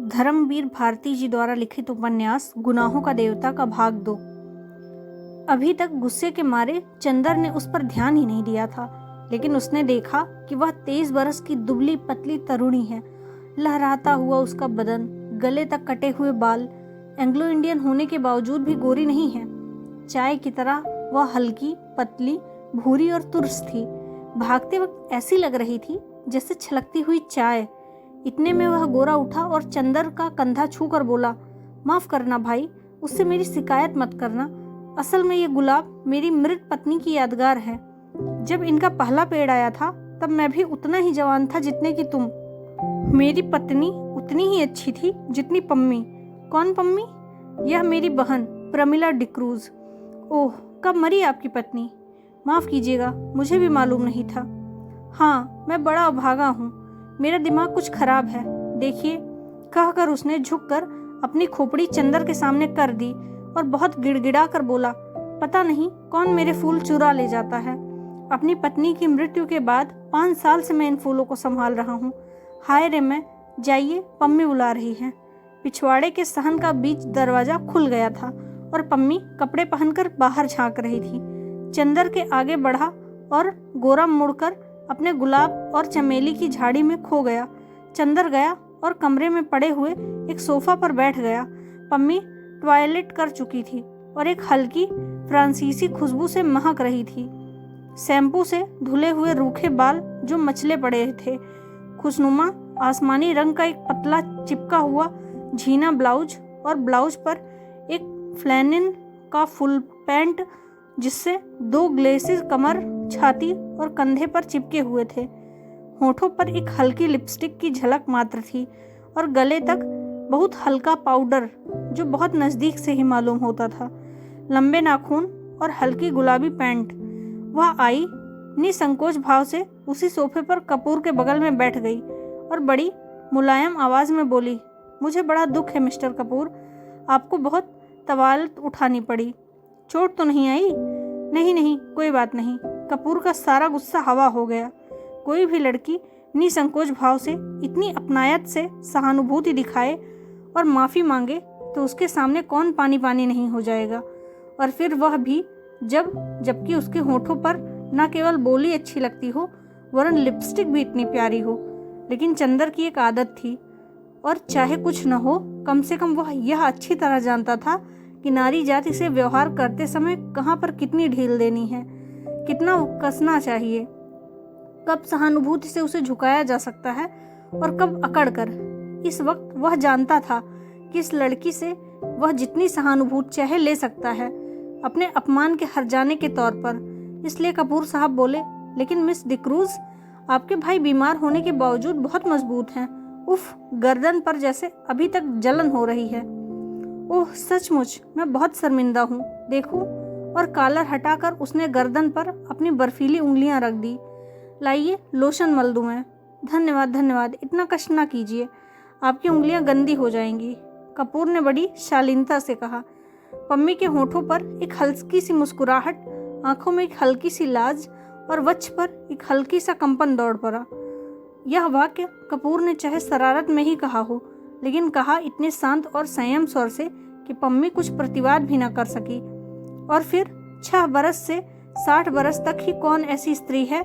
धर्मवीर भारती जी द्वारा लिखित उपन्यास गुनाहों का देवता का भाग 2। अभी तक गुस्से के मारे चंदर ने उस पर ध्यान ही नहीं दिया था, लेकिन उसने देखा कि वह 23 बरस की दुबली पतली तरुणी है। लहराता हुआ उसका बदन, गले तक कटे हुए बाल, एंग्लो इंडियन होने के बावजूद भी गोरी नहीं है। चाय की तरह वह हल्की, पतली, भूरी और तुर्स थी। भागते वक्त ऐसी लग रही थी जैसे छलकती हुई चाय। इतने में वह गोरा उठा और चंदर का कंधा छूकर बोला, माफ करना भाई, उससे मेरी शिकायत मत करना। असल में ये गुलाब मेरी मृत पत्नी की यादगार है। जब इनका पहला पेड़ आया था तब मैं भी उतना ही जवान था जितने कि तुम। मेरी पत्नी उतनी ही अच्छी थी जितनी पम्मी। कौन पम्मी? यह मेरी बहन प्रमिला डिक्रूज। ओह, कब मरी आपकी पत्नी? माफ कीजिएगा, मुझे भी मालूम नहीं था। हाँ, मैं बड़ा अभागा हूँ, मेरा दिमाग कुछ खराब है। देखिए, कहकर उसने झुककर अपनी खोपड़ी चंदर के सामने कर दी और बहुत गिड़गिड़ा कर बोला, पता नहीं कौन मेरे फूल चुरा ले जाता है। अपनी पत्नी की मृत्यु के बाद 5 साल से मैं इन फूलों को संभाल रहा हूँ। हाय रे मैं, जाइए, पम्मी बुला रही है। पिछवाड़े के सहन का बीच दरवाजा खुल गया था और पम्मी कपड़े पहनकर बाहर झांक रही थी। चंदर के आगे बढ़ा और गोरा मुड़कर अपने गुलाब और चमेली की झाड़ी में खो गया। चंदर गया और कमरे में पड़े हुए एक सोफा पर बैठ गया। पम्मी टॉयलेट कर चुकी थी और एक हल्की फ्रांसीसी खुशबू से महक रही थी। शैम्पू से धुले हुए रूखे बाल जो मचले पड़े थे। खुशनुमा आसमानी रंग का एक पतला चिपका हुआ झीना ब्लाउज और ब्लाउज पर एक फ्लैनिन का फुल पैंट जिससे 2 ग्लेसेस कमर, छाती और कंधे पर चिपके हुए थे। होठों पर एक हल्की लिपस्टिक की झलक मात्र थी और गले तक बहुत हल्का पाउडर जो बहुत नज़दीक से ही मालूम होता था। लंबे नाखून और हल्की गुलाबी पैंट। वह आई, निसंकोच भाव से उसी सोफे पर कपूर के बगल में बैठ गई और बड़ी मुलायम आवाज़ में बोली, मुझे बड़ा दुख है मिस्टर कपूर, आपको बहुत तवालत उठानी पड़ी। चोट तो नहीं आई? नहीं नहीं, कोई बात नहीं। कपूर का सारा गुस्सा हवा हो गया। कोई भी लड़की निसंकोच भाव से इतनी अपनायत से सहानुभूति दिखाए और माफ़ी मांगे तो उसके सामने कौन पानी पानी नहीं हो जाएगा। और फिर वह भी जबकि उसके होठों पर न केवल बोली अच्छी लगती हो वरन लिपस्टिक भी इतनी प्यारी हो। लेकिन चंदर की एक आदत थी, और चाहे कुछ न हो, कम से कम वह यह अच्छी तरह जानता था कि नारी जाति से व्यवहार करते समय कहाँ पर कितनी ढील देनी है, कितना कसना चाहिए, कब सहानुभूति से उसे झुकाया जा सकता है और कब अकड़ कर। इस वक्त वह जानता था कि इस लड़की से वह जितनी सहानुभूति चाहे ले सकता है, अपने अपमान के हर जाने के तौर पर। इसलिए कपूर साहब बोले, लेकिन मिस डिक्रूज, आपके भाई बीमार होने के बावजूद बहुत मजबूत हैं। उफ, गर्दन पर जैसे अभी तक जलन हो रही है। ओह सचमुच, मैं बहुत शर्मिंदा हूँ, देखो। और कॉलर हटाकर उसने गर्दन पर अपनी बर्फीली उंगलियां रख दी। लाइए, लोशन मल दूं मैं। धन्यवाद धन्यवाद, इतना कष्ट ना कीजिए, आपकी उंगलियां गंदी हो जाएंगी, कपूर ने बड़ी शालीनता से कहा। पम्मी के होठों पर एक हल्की सी मुस्कुराहट, आंखों में एक हल्की सी लाज और वक्ष पर एक हल्की सा कंपन दौड़ पड़ा। यह वाक्य कपूर ने चाहे शरारत में ही कहा हो, लेकिन कहा इतने शांत और संयम स्वर से कि पम्मी कुछ प्रतिवाद भी न कर सकी। और फिर 6 बरस से 60 बरस तक ही कौन ऐसी स्त्री है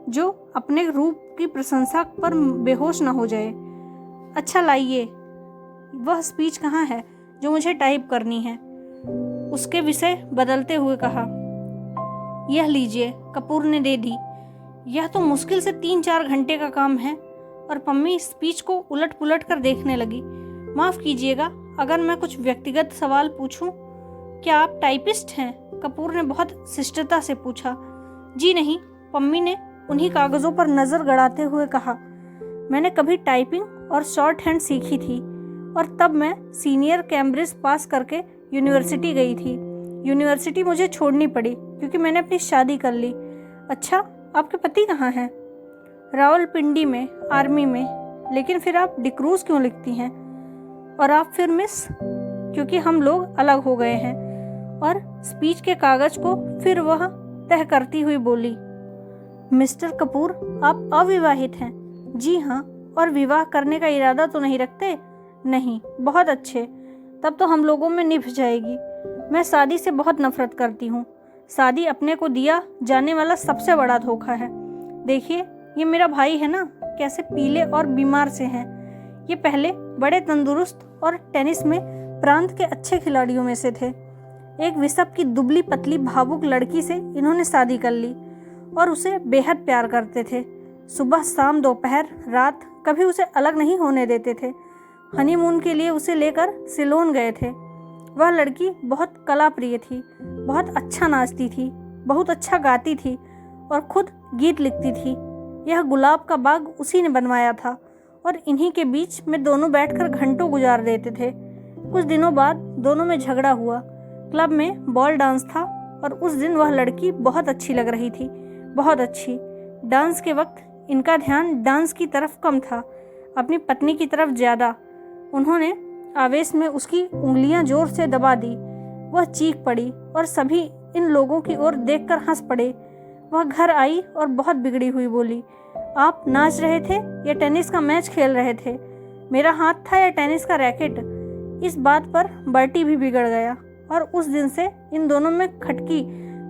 जो अपने रूप की प्रशंसा पर बेहोश न हो जाए। अच्छा लाइए, वह स्पीच कहाँ है जो मुझे टाइप करनी है? उसके विषय बदलते हुए कहा। यह लीजिए, कपूर ने दे दी। यह तो मुश्किल से 3-4 घंटे का काम है। और पम्मी स्पीच को उलट पुलट कर देखने लगी। माफ़ कीजिएगा अगर मैं कुछ व्यक्तिगत सवाल पूछूं? क्या आप टाइपिस्ट हैं? कपूर ने बहुत शिष्टता से पूछा। जी नहीं, पम्मी ने उन्हीं कागज़ों पर नज़र गड़ाते हुए कहा। मैंने कभी टाइपिंग और शॉर्ट हैंड सीखी थी और तब मैं सीनियर कैम्ब्रिज पास करके यूनिवर्सिटी गई थी। यूनिवर्सिटी मुझे छोड़नी पड़ी क्योंकि मैंने अपनी शादी कर ली। अच्छा, आपके पति कहाँ हैं? रावलपिंडी में, आर्मी में। लेकिन फिर आप डिक्रूज क्यों लिखती हैं? और आप फिर मिस? क्योंकि हम लोग अलग हो गए हैं। और स्पीच के कागज को फिर वह तह करती हुई बोली, मिस्टर कपूर, आप अविवाहित हैं? जी हाँ। और विवाह करने का इरादा तो नहीं रखते? नहीं, बहुत अच्छे। तब तो हम लोगों में निभ जाएगी। मैं शादी से बहुत नफरत करती हूँ। शादी अपने को दिया जाने वाला सबसे बड़ा धोखा है। देखिए, ये मेरा भाई है ना, कैसे पीले और बीमार से हैं। ये पहले बड़े तंदुरुस्त और टेनिस में प्रांत के अच्छे खिलाड़ियों में से थे। एक विशप की दुबली पतली भावुक लड़की से इन्होंने शादी कर ली और उसे बेहद प्यार करते थे। सुबह शाम दोपहर रात कभी उसे अलग नहीं होने देते थे। हनीमून के लिए उसे लेकर सिलोन गए थे। वह लड़की बहुत कला प्रिय थी, बहुत अच्छा नाचती थी, बहुत अच्छा गाती थी और खुद गीत लिखती थी। यह गुलाब का बाग उसी ने बनवाया था और इन्हीं के बीच में दोनों बैठकर घंटों गुजार देते थे। कुछ दिनों बाद दोनों में झगड़ा हुआ। क्लब में बॉल डांस था और उस दिन वह लड़की बहुत अच्छी लग रही थी, बहुत अच्छी। डांस के वक्त इनका ध्यान डांस की तरफ कम था, अपनी पत्नी की तरफ ज़्यादा। उन्होंने आवेश में उसकी उंगलियां जोर से दबा दी। वह चीख पड़ी और सभी इन लोगों की ओर देखकर हंस पड़े। वह घर आई और बहुत बिगड़ी हुई बोली, आप नाच रहे थे या टेनिस का मैच खेल रहे थे? मेरा हाथ था या टेनिस का रैकेट? इस बात पर बर्टी भी बिगड़ गया और उस दिन से इन दोनों में खटकी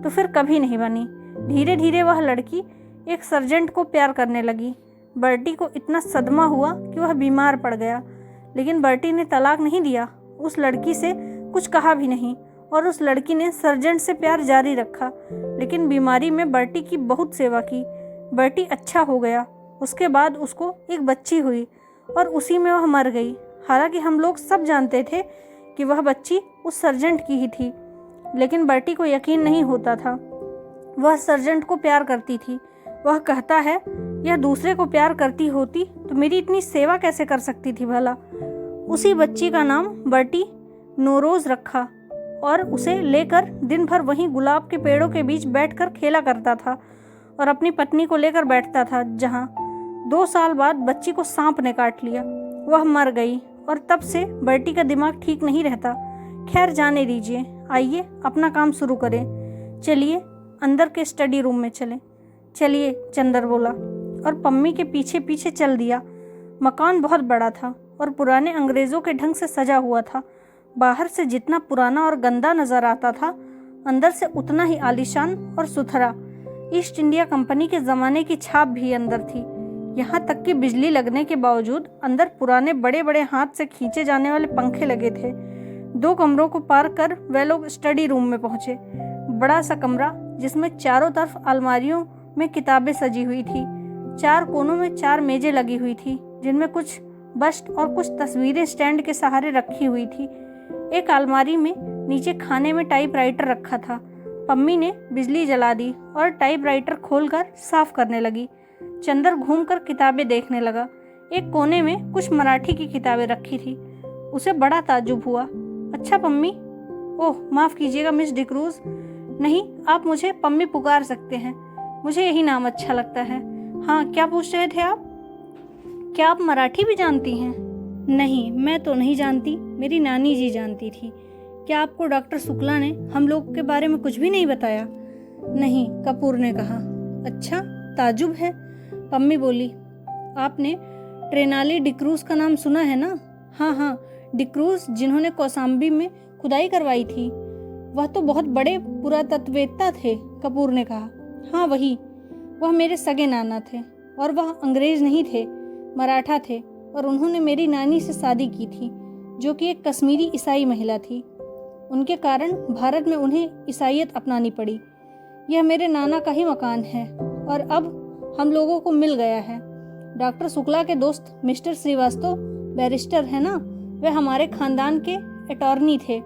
तो फिर कभी नहीं बनी। धीरे धीरे वह लड़की एक सर्जेंट को प्यार करने लगी। बर्टी को इतना सदमा हुआ कि वह बीमार पड़ गया, लेकिन बर्टी ने तलाक नहीं दिया, उस लड़की से कुछ कहा भी नहीं और उस लड़की ने सर्जेंट से प्यार जारी रखा। लेकिन बीमारी में बर्टी की बहुत सेवा की। बर्टी अच्छा हो गया। उसके बाद उसको एक बच्ची हुई और उसी में वह मर गई। हालांकि हम लोग सब जानते थे कि वह बच्ची उस सर्जेंट की ही थी, लेकिन बर्टी को यकीन नहीं होता था। वह सर्जेंट को प्यार करती थी। वह कहता है, यह दूसरे को प्यार करती होती तो मेरी इतनी सेवा कैसे कर सकती थी भला। उसी बच्ची का नाम बर्टी नोरोज रखा और उसे लेकर दिन भर वहीं गुलाब के पेड़ों के बीच बैठकर खेला करता था और अपनी पत्नी को लेकर बैठता था। जहाँ 2 साल बाद बच्ची को सांप ने काट लिया, वह मर गई और तब से बर्टी का दिमाग ठीक नहीं रहता। खैर जाने दीजिए, आइए अपना काम शुरू करें। चलिए अंदर के स्टडी रूम में चलें। चलिए, चंदर बोला और पम्मी के पीछे पीछे चल दिया। मकान बहुत बड़ा था और पुराने अंग्रेज़ों के ढंग से सजा हुआ था। बाहर से जितना पुराना और गंदा नज़र आता था, अंदर से उतना ही आलीशान और सुथरा। ईस्ट इंडिया कंपनी के ज़माने की छाप भी अंदर थी। यहाँ तक कि बिजली लगने के बावजूद अंदर पुराने बड़े बड़े हाथ से खींचे जाने वाले पंखे लगे थे। 2 कमरों को पार कर वे लोग स्टडी रूम में पहुँचे। बड़ा सा कमरा जिसमें चारों तरफ अलमारियों में किताबें सजी हुई थी। 4 कोनों में 4 मेजें लगी हुई थी जिनमें कुछ बस्ट और कुछ तस्वीरें स्टैंड के सहारे रखी हुई थी। एक अलमारी में नीचे खाने में टाइपराइटर रखा था। पम्मी ने बिजली जला दी और टाइपराइटर खोलकर साफ करने लगी। चंदर घूमकर किताबें देखने लगा। एक कोने में कुछ मराठी की किताबें रखी थी। उसे बड़ा ताज्जुब हुआ। अच्छा पम्मी, ओह माफ़ कीजिएगा मिस डिक्रूज। नहीं, आप मुझे पम्मी पुकार सकते हैं, मुझे यही नाम अच्छा लगता है। हाँ, क्या पूछ रहे थे आप? क्या आप मराठी भी जानती हैं? नहीं, मैं तो नहीं जानती, मेरी नानी जी जानती थी। क्या आपको डॉक्टर शुक्ला ने हम लोग के बारे में कुछ भी नहीं बताया? नहीं, कपूर ने कहा। अच्छा, ताजुब है, पम्मी बोली। आपने ट्रेनाली डिक्रूज का नाम सुना है ना? हाँ हाँ, डिक्रूज जिन्होंने कौसाम्बी में खुदाई करवाई थी। वह तो बहुत बड़े पुरातत्ववेत्ता थे, कपूर ने कहा। हाँ वही, वह मेरे सगे नाना थे और वह अंग्रेज नहीं थे, मराठा थे और उन्होंने मेरी नानी से शादी की थी जो कि एक कश्मीरी ईसाई महिला थी। उनके कारण भारत में उन्हें ईसाईयत अपनानी पड़ी। यह मेरे नाना का ही मकान है और अब हम लोगों को मिल गया है। डॉक्टर शुक्ला के दोस्त मिस्टर श्रीवास्तव बैरिस्टर है ना, वे हमारे खानदान के अटॉर्नी थे।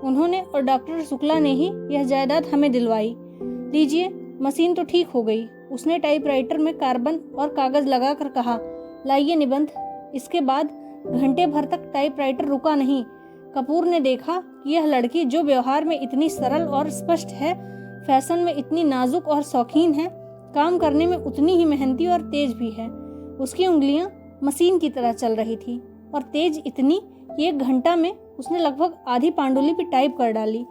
उन्होंने और डॉक्टर शुक्ला ने ही यह जायदाद हमें दिलवाई। लीजिए, मशीन तो ठीक हो गई। उसने टाइपराइटर में कार्बन और कागज लगाकर कहा, लाइए निबंध। इसके बाद घंटे भर तक टाइपराइटर रुका नहीं। कपूर ने देखा कि यह लड़की जो व्यवहार में इतनी सरल और स्पष्ट है, फैशन में इतनी नाजुक और शौकीन है, काम करने में उतनी ही मेहनती और तेज भी है। उसकी उंगलियां मशीन की तरह चल रही थी और तेज इतनी कि 1 घंटा में उसने लगभग आधी पांडुलिपि टाइप कर डाली।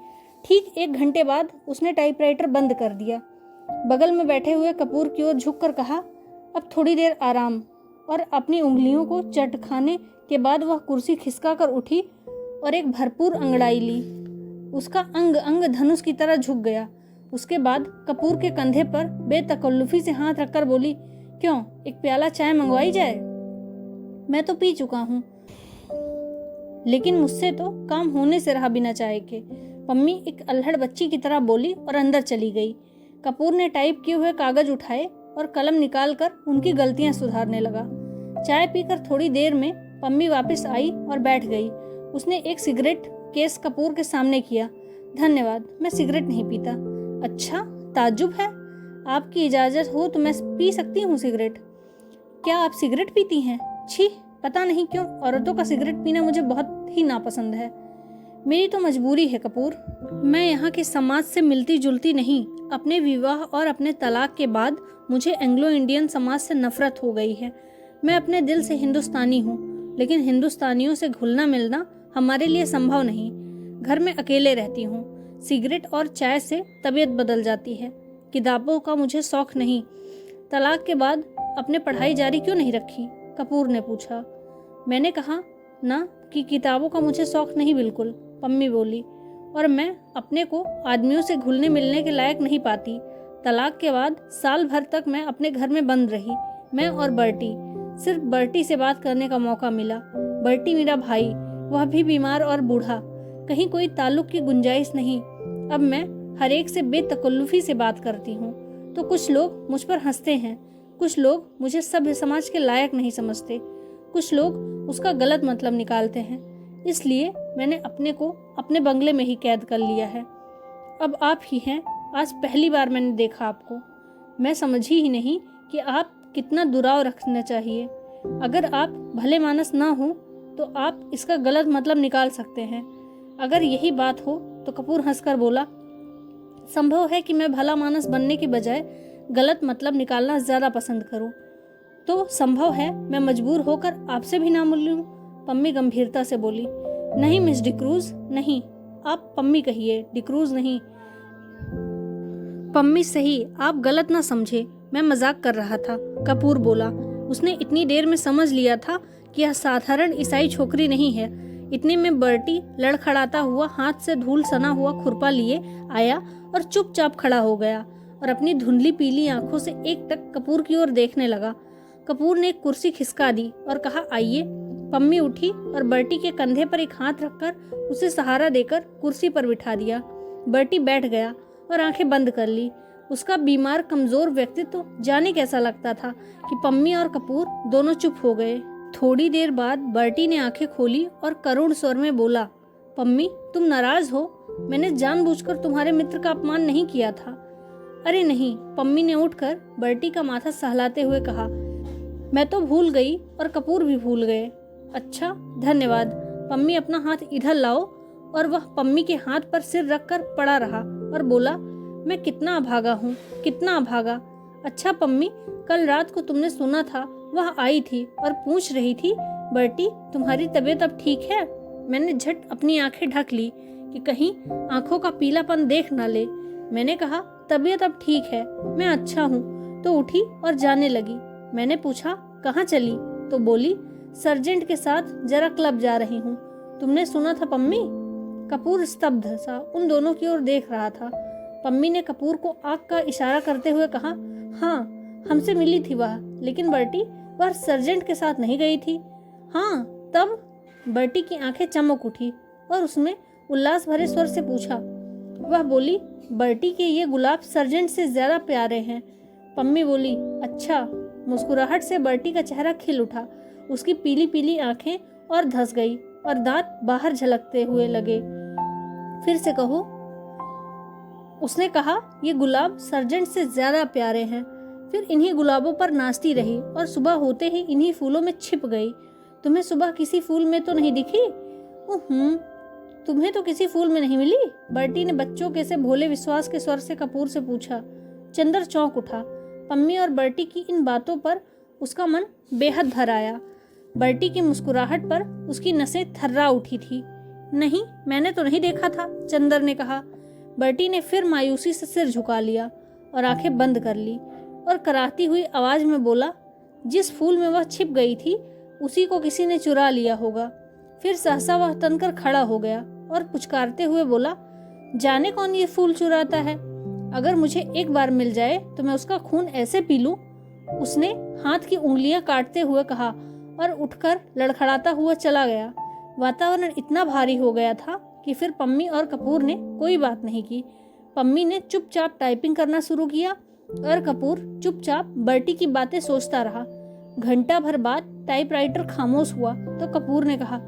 ठीक 1 घंटे बाद उसने टाइपराइटर बंद कर दिया। बगल में बैठे हुए कपूर की ओर झुककर कहा, अब थोड़ी देर आराम, और अपनी उंगलियों को चटखाने के बाद वह कुर्सी खिसका कर उठी और एक भरपूर अंगड़ाई ली। उसका अंग अंग धनुष की तरह झुक गया। उसके बाद कपूर के कंधे पर बेतकल्लुफी से हाथ रखकर बोली, क्यों, एक प्याला चाय मंगवाई जाए? मैं तो पी चुका हूँ, लेकिन मुझसे तो काम होने से रहा बिना चाय के। पम्मी एक अल्हड़ बच्ची की तरह बोली और अंदर चली गई। कपूर ने टाइप किए हुए कागज उठाए और कलम निकालकर उनकी गलतियां सुधारने लगा। चाय पीकर थोड़ी देर में पम्मी वापस आई और बैठ गई। उसने एक सिगरेट केस कपूर के सामने किया। धन्यवाद, मैं सिगरेट नहीं पीता। अच्छा, ताज्जुब है। आपकी इजाज़त हो तो मैं पी सकती हूँ सिगरेट। क्या आप सिगरेट पीती हैं? छी, पता नहीं क्यों औरतों का सिगरेट पीना मुझे बहुत ही नापसंद है। मेरी तो मजबूरी है कपूर। मैं यहाँ के समाज से मिलती जुलती नहीं। अपने विवाह और अपने तलाक के बाद मुझे एंग्लो इंडियन समाज से नफरत हो गई है। मैं अपने दिल से हिंदुस्तानी हूँ, लेकिन हिंदुस्तानियों से घुलना मिलना हमारे लिए संभव नहीं। घर में अकेले रहती हूँ। सिगरेट और चाय से तबीयत बदल जाती है। किताबों का मुझे शौक नहीं। तलाक के बाद अपने पढ़ाई जारी क्यों नहीं रखी? कपूर ने पूछा। मैंने कहा ना कि किताबों का मुझे शौक नहीं बिल्कुल, पम्मी बोली। और मैं अपने को आदमियों से घुलने मिलने के लायक नहीं पाती। तलाक के बाद साल भर तक मैं अपने घर में बंद रही। मैं और बर्टी, सिर्फ बर्टी से बात करने का मौका मिला। बर्टी मेरा भाई, वह भी बीमार और बूढ़ा। कहीं कोई ताल्लुक की गुंजाइश नहीं। अब मैं हर एक से बेतकल्लुफी से बात करती हूँ तो कुछ लोग मुझ पर हंसते हैं, कुछ लोग मुझे सभ्य समाज के लायक नहीं समझते, कुछ लोग उसका गलत मतलब निकालते हैं। इसलिए मैंने अपने को अपने बंगले में ही कैद कर लिया है। अब आप ही हैं। आज पहली बार मैंने देखा आपको। मैं समझी ही नहीं कि आप कितना दुराव रखना चाहिए। अगर आप भले मानस ना हो तो आप इसका गलत मतलब निकाल सकते हैं। अगर यही बात हो तो कपूर हंसकर बोला, संभव है कि मैं भला मानस बनने के बजाय गलत मतलब निकालना ज्यादा पसंद करूं। तो संभव है मैं मजबूर होकर आपसे भी ना मिलूं। पम्मी गंभीरता से बोली। नहीं मिस डिक्रूज, नहीं। आप पम्मी कहिए, डिक्रूज नहीं। पम्मी सही, आप गलत ना समझे, मैं मजाक कर रहा था, कपूर बोला। उसने इतनी देर में समझ लिया था कि यह साधारण ईसाई छोकरी नहीं है। इतने में बर्टी लड़खड़ाता हुआ हाथ से धूल सना हुआ खुरपा लिए आया और चुपचाप खड़ा हो गया और अपनी धुंधली पीली आंखों से एकटक कपूर की ओर देखने लगा। कपूर ने एक कुर्सी खिसका दी और कहा, आइए। पम्मी उठी और बर्टी के कंधे पर एक हाथ रखकर उसे सहारा देकर कुर्सी पर बिठा दिया। बर्टी बैठ गया और आंखें बंद कर ली। उसका बीमार कमजोर व्यक्तित्व जाने कैसा लगता था कि पम्मी और कपूर दोनों चुप हो गए। थोड़ी देर बाद बर्टी ने आंखें खोली और करुण स्वर में बोला, पम्मी, तुम नाराज हो? मैंने जानबूझकर तुम्हारे मित्र का अपमान नहीं किया था। अरे नहीं, पम्मी ने उठकर बर्टी का माथा सहलाते हुए कहा। मैं तो भूल गई और कपूर भी भूल गए। अच्छा, धन्यवाद। पम्मी, अपना हाथ इधर लाओ। और वह पम्मी के हाथ पर सिर रखकर पड़ा रहा और बोला, मैं कितना अभागा हूँ, कितना अभागा। अच्छा पम्मी, कल रात को तुमने सुना था वह आई थी और पूछ रही थी, बर्टी तुम्हारी तबीयत अब ठीक है? मैंने झट अपनी आंखें ढक ली कि कहीं आंखों का पीलापन देख न ले। मैंने कहा, तबीयत अब ठीक है, मैं अच्छा हूँ। तो उठी और जाने लगी। मैंने पूछा, कहाँ चली? तो बोली, सर्जेंट के साथ जरा क्लब जा रही हूँ। तुमने सुना था पम्मी? कपूर स्तब्ध सा उन दोनों की ओर देख रहा था। पम्मी ने कपूर को आंख का इशारा करते हुए कहा, हाँ, हमसे मिली थी वह, लेकिन बर्टी वह सर्जेंट के साथ नहीं गई थी। हाँ, तब? बर्टी की आंखें चमक उठी और उसने उल्लास भरे स्वर से पूछा। वह बोली, बर्टी के ये गुलाब सर्जेंट से ज्यादा प्यारे हैं। पम्मी बोली, अच्छा। मुस्कुराहट से बर्टी का चेहरा खिल उठा। उसकी पीली पीली आंखें और धंस गई और दांत बाहर झलकते हुए लगे। फिर से कहो। उसने कहा, ये गुलाब सर्जेंट से ज्यादा प्यारे हैं। फिर इन्हीं गुलाबों पर नाचती रही और सुबह होते ही इन्हीं फूलों में छिप गई। तुम्हें सुबह किसी फूल में तो नहीं दिखी? तुम्हें तो किसी फूल में नहीं मिली? बर्टी ने बच्चों के से भोले विश्वास के स्वर से कपूर से पूछा। चंदर चौंक उठा। पम्मी और बर्टी की इन बातों पर उसका मन बेहद भर आया। बर्टी की मुस्कुराहट पर उसकी नसें थर्रा उठी थी। नहीं, मैंने तो नहीं देखा था, चंदर ने कहा। बर्टी ने फिर मायूसी से सिर झुका लिया और आंखें बंद कर ली और कराहती हुई आवाज में बोला, जिस फूल में वह छिप गई थी उसी को किसी ने चुरा लिया होगा। फिर सहसा वह तनकर खड़ा हो गया और पुचकारते हुए बोला, जाने कौन ये फूल चुराता है। अगर मुझे एक बार मिल जाए तो मैं उसका खून ऐसे पी लूं। उसने हाथ की उंगलियां काटते हुए कहा और उठकर लड़खड़ाता हुआ चला गया। वातावरण इतना भारी हो गया था कि फिर पम्मी और कपूर ने कोई बात नहीं की। पम्मी ने चुपचाप टाइपिंग करना शुरू किया और कपूर चुपचाप बर्टी की बातें सोचता रहा। घंटा भर बाद टाइपराइटर खामोश हुआ तो कपूर ने कहा,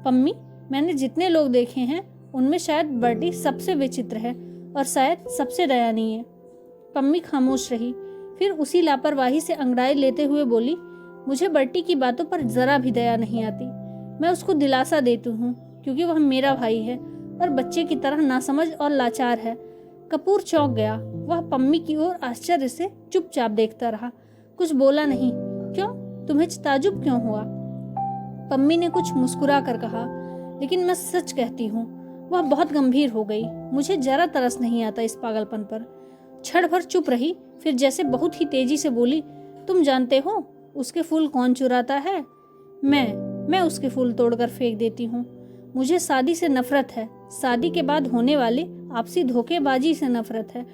पम्मी, मैंने जितने लोग देखे हैं उनमें शायद बर्टी सबसे विचित्र है और शायद सबसे दयनीय। पम्मी खामोश रही। फिर उसी लापरवाही से अंगड़ाई लेते हुए बोली, मुझे बर्टी की बातों पर जरा भी दया नहीं आती। मैं उसको दिलासा देती हूँ क्योंकि वह मेरा भाई है और बच्चे की तरह नासमझ और लाचार है। कपूर चौंक गया। वह पम्मी की ओर आश्चर्य से चुपचाप देखता रहा, कुछ बोला नहीं। क्यों, तुम्हें ताज्जुब क्यों हुआ? पम्मी ने कुछ मुस्कुरा कर कहा, लेकिन मैं सच कहती हूँ। वह बहुत गंभीर हो गई। मुझे जरा तरस नहीं आता इस पागलपन पर। क्षण भर चुप रही, फिर जैसे बहुत ही तेजी से बोली, तुम जानते हो उसके फूल कौन चुराता है? मैं उसके फूल तोड़कर फेंक देती हूँ। मुझे शादी से नफरत है। शादी के बाद होने वाले आपसी धोखेबाजी से नफरत है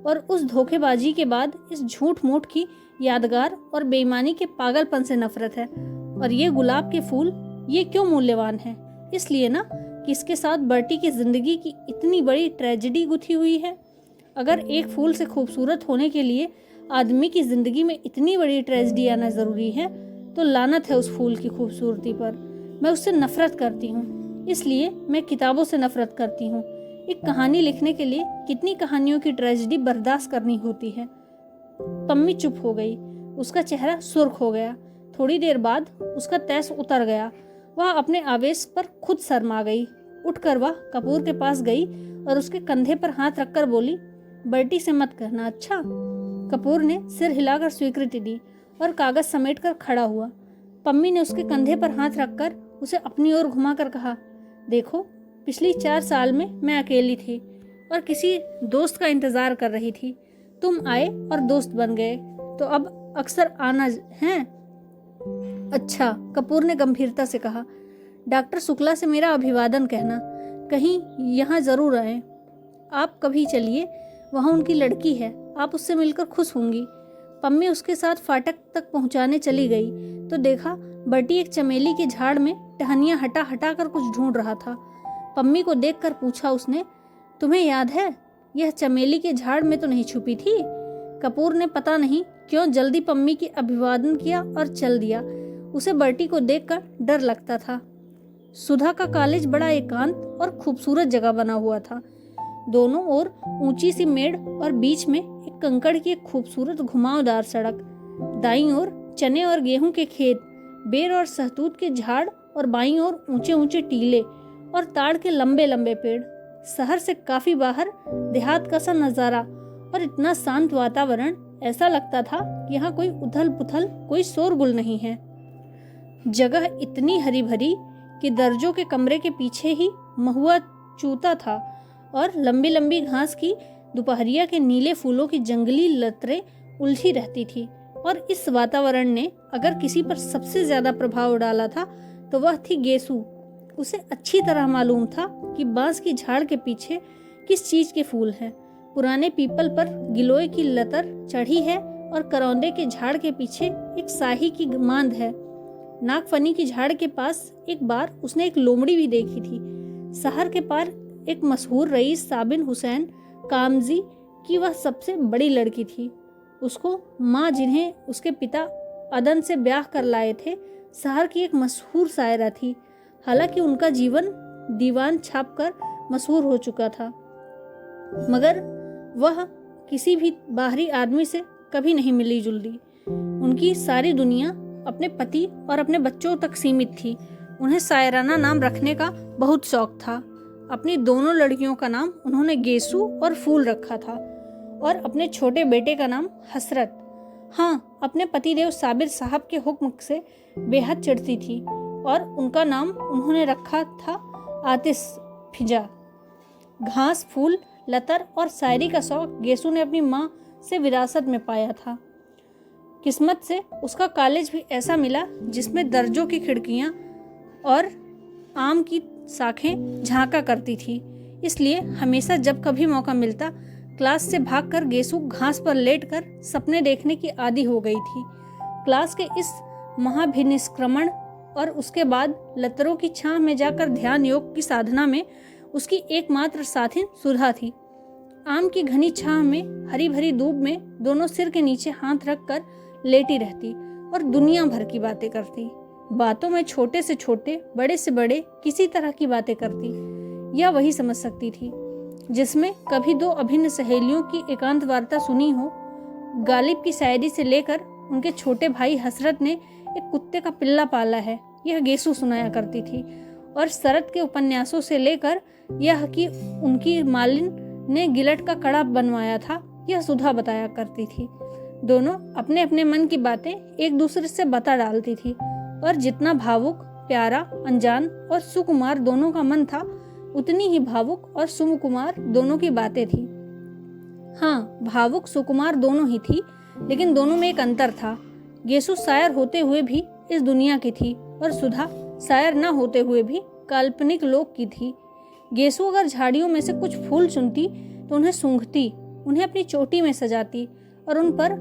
और उस धोखेबाजी के बाद इस झूठ मूठ की यादगार और बेईमानी के पागलपन से नफरत है। और ये गुलाब के फूल, ये क्यों मूल्यवान है? इसलिए ना कि इसके साथ बर्टी की जिंदगी की इतनी बड़ी ट्रेजेडी गुथी हुई है। अगर एक फूल से खूबसूरत होने के लिए आदमी की जिंदगी में इतनी बड़ी ट्रेजेडी आना जरूरी है तो लानत है उस फूल की खूबसूरती पर। मैं उससे नफरत करती हूँ, इसलिए मैं किताबों से नफरत करती हूँ। एक कहानी लिखने के लिए कितनी कहानियों की ट्रेजेडी बर्दाश्त करनी होती है। पम्मी चुप हो गई। उसका चेहरा सुर्ख हो गया। थोड़ी देर बाद उसका तैस उतर गया। वह अपने आवेश पर खुद शर्मा गई। उठकर वह कपूर के पास गई और उसके कंधे पर हाथ रखकर बोली, बर्टी से मत कहना, अच्छा? कपूर ने सिर हिलाकर स्वीकृति दी और कागज समेटकर खड़ा हुआ। पम्मी ने उसके कंधे पर हाथ रखकर उसे अपनी ओर घुमाकर कहा, देखो, पिछली 4 साल में मैं अकेली थी और किसी दोस्त का इंतजार कर रही थी। तुम आए और दोस्त बन गए, तो अब अक्सर आना है। अच्छा, कपूर ने गंभीरता से कहा, डॉक्टर शुक्ला से मेरा अभिवादन कहना। कहीं यहाँ जरूर आए। आप कभी चलिए, वहाँ उनकी लड़की है, आप उससे मिलकर खुश होंगी। पम्मी उसके साथ फाटक तक पहुँचाने चली गई तो देखा बर्टी एक चमेली के झाड़ में टहनियाँ हटा हटा कर कुछ ढूंढ रहा था। पम्मी को देखकर पूछा उसने, तुम्हें याद है यह चमेली के झाड़ में तो नहीं छुपी थी? कपूर ने पता नहीं क्यों जल्दी पम्मी की अभिवादन किया और चल दिया। उसे बर्टी को देखकर डर लगता था। सुधा का कॉलेज बड़ा एकांत और खूबसूरत जगह बना हुआ था। दोनों ओर ऊंची सी मेड़ और बीच में एक कंकड़ की एक खूबसूरत घुमावदार सड़क। दाईं ओर चने और गेहूं के खेत, बेर और सहतूत के झाड़ और बाईं ओर ऊंचे ऊंचे टीले और ताड़ के लंबे लंबे पेड़। शहर से काफी बाहर देहात का सा नजारा और इतना शांत वातावरण, ऐसा लगता था कि यहाँ कोई उथल पुथल, कोई शोरगुल नहीं है। जगह इतनी हरी भरी कि दर्जों के कमरे के पीछे ही महुआ चूता था और लंबी लंबी घास की दोपहरिया के नीले फूलों की जंगली लतरें उलझी रहती थी। और इस वातावरण ने अगर किसी पर सबसे ज्यादा प्रभाव डाला था तो वह थी गेसू। उसे अच्छी तरह मालूम था कि बांस की झाड़ के पीछे किस चीज के फूल हैं। पुराने पीपल पर गिलोय की लतर चढ़ी है और करौंदे के झाड़ के पीछे एक शाही की मांद है। नागफनी की झाड़ के पास एक बार उसने एक लोमड़ी भी देखी थी। शहर के पार एक मशहूर रईस साबिन हुसैन कामजी की वह सबसे बड़ी लड़की थी। उसको माँ, जिन्हें उसके पिता अदन से ब्याह कर लाए थे, शहर की एक मशहूर शायरा थी। हालांकि उनका जीवन दीवान छापकर मशहूर हो चुका था, मगर वह किसी भी बाहरी आदमी से कभी नहीं मिली जुली। उनकी सारी दुनिया अपने पति और अपने बच्चों तक सीमित थी। उन्हें शायराना नाम रखने का बहुत शौक था। अपनी दोनों लड़कियों का नाम उन्होंने गेसू और फूल रखा था और अपने छोटे बेटे का नाम हसरत। हाँ, अपने पतिदेव साबिर साहब के हुक्म से बेहद चिढ़ती थी और उनका नाम उन्होंने रखा था आतिश फिजा। घास, फूल, लतर और शायरी का शौक गेसू ने अपनी माँ से विरासत में पाया था। किस्मत से उसका कॉलेज भी ऐसा मिला जिसमें दर्जों की खिड़कियां और आम की शाखें झांका करती थी। इसलिए हमेशा जब कभी मौका मिलता क्लास से भागकर गेसु घास पर लेटकर सपने देखने की आदी हो गई थी। क्लास के इस महाभिनिष्क्रमण और उसके बाद लतरों की छांव में जाकर ध्यान योग की साधना में उसकी एकमात्र साथी सुधा थी। आम की घनी छांव में हरी भरी धूप में दोनों सिर के नीचे हाथ रखकर लेटी रहती और दुनिया भर की बातें करती। बातों में छोटे से छोटे, बड़े से बड़े किसी तरह की बातें करती। यह वही समझ सकती थी जिसमें कभी दो अभिन्न सहेलियों की एकांत वार्ता सुनी हो। गालिब की शायरी से लेकर उनके छोटे भाई हसरत ने एक कुत्ते का पिल्ला पाला है, यह गेसु सुनाया करती थी। और शरद के उपन्यासों से लेकर यह कि उनकी मालिन ने गिलट का कड़ा बनवाया था, यह सुधा बताया करती थी। दोनों अपने अपने मन की बातें एक दूसरे से बता डालती थी और जितना भावुक, प्यारा, अनजान और सुकुमार दोनों का मन था, उतनी ही भावुक और सुकुमार दोनों की बातें थी। हाँ, भावुक सुकुमार दोनों ही थी, लेकिन दोनों में एक अंतर था। गेसु शायर होते हुए भी इस दुनिया की थी और सुधा शायर न होते हुए भी काल्पनिक लोक की थी। गेसु अगर झाड़ियों में से कुछ फूल चुनती तो उन्हें सूंघती, उन्हें अपनी चोटी में सजाती और उन पर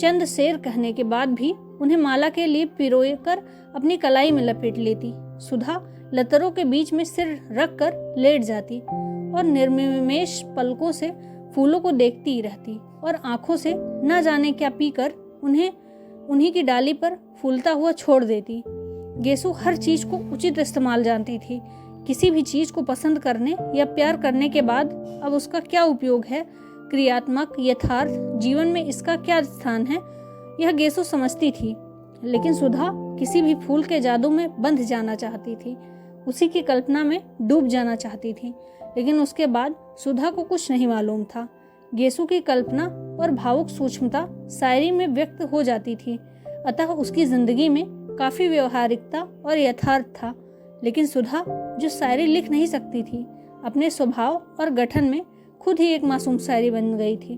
चंद शेर कहने के बाद भी उन्हें माला के लिए पिरोए कर अपनी कलाई में लपेट लेती। सुधा लतरों के बीच में सिर रख कर लेट जाती और निर्निमेष पलकों से फूलों को देखती ही रहती और आंखों से न जाने क्या पीकर उन्हें उन्हीं की डाली पर फूलता हुआ छोड़ देती। गेसु हर चीज को उचित इस्तेमाल जानती थी। किसी भी चीज को पसंद करने या प्यार करने के बाद अब उसका क्या उपयोग है, क्रियात्मक यथार्थ जीवन में इसका क्या स्थान है, यह गेसु समझती थी। लेकिन सुधा किसी भी फूल के जादू में बंध जाना चाहती थी, उसी की कल्पना में डूब जाना चाहती थी। लेकिन उसके बाद सुधा को कुछ नहीं मालूम था। गेसु की कल्पना और भावुक सूक्ष्मता शायरी में व्यक्त हो जाती थी, अतः उसकी जिंदगी में काफी व्यवहारिकता और यथार्थ था। लेकिन सुधा जो शायरी लिख नहीं सकती थी, अपने स्वभाव और गठन में खुद ही एक मासूम शायरी बन गई थी।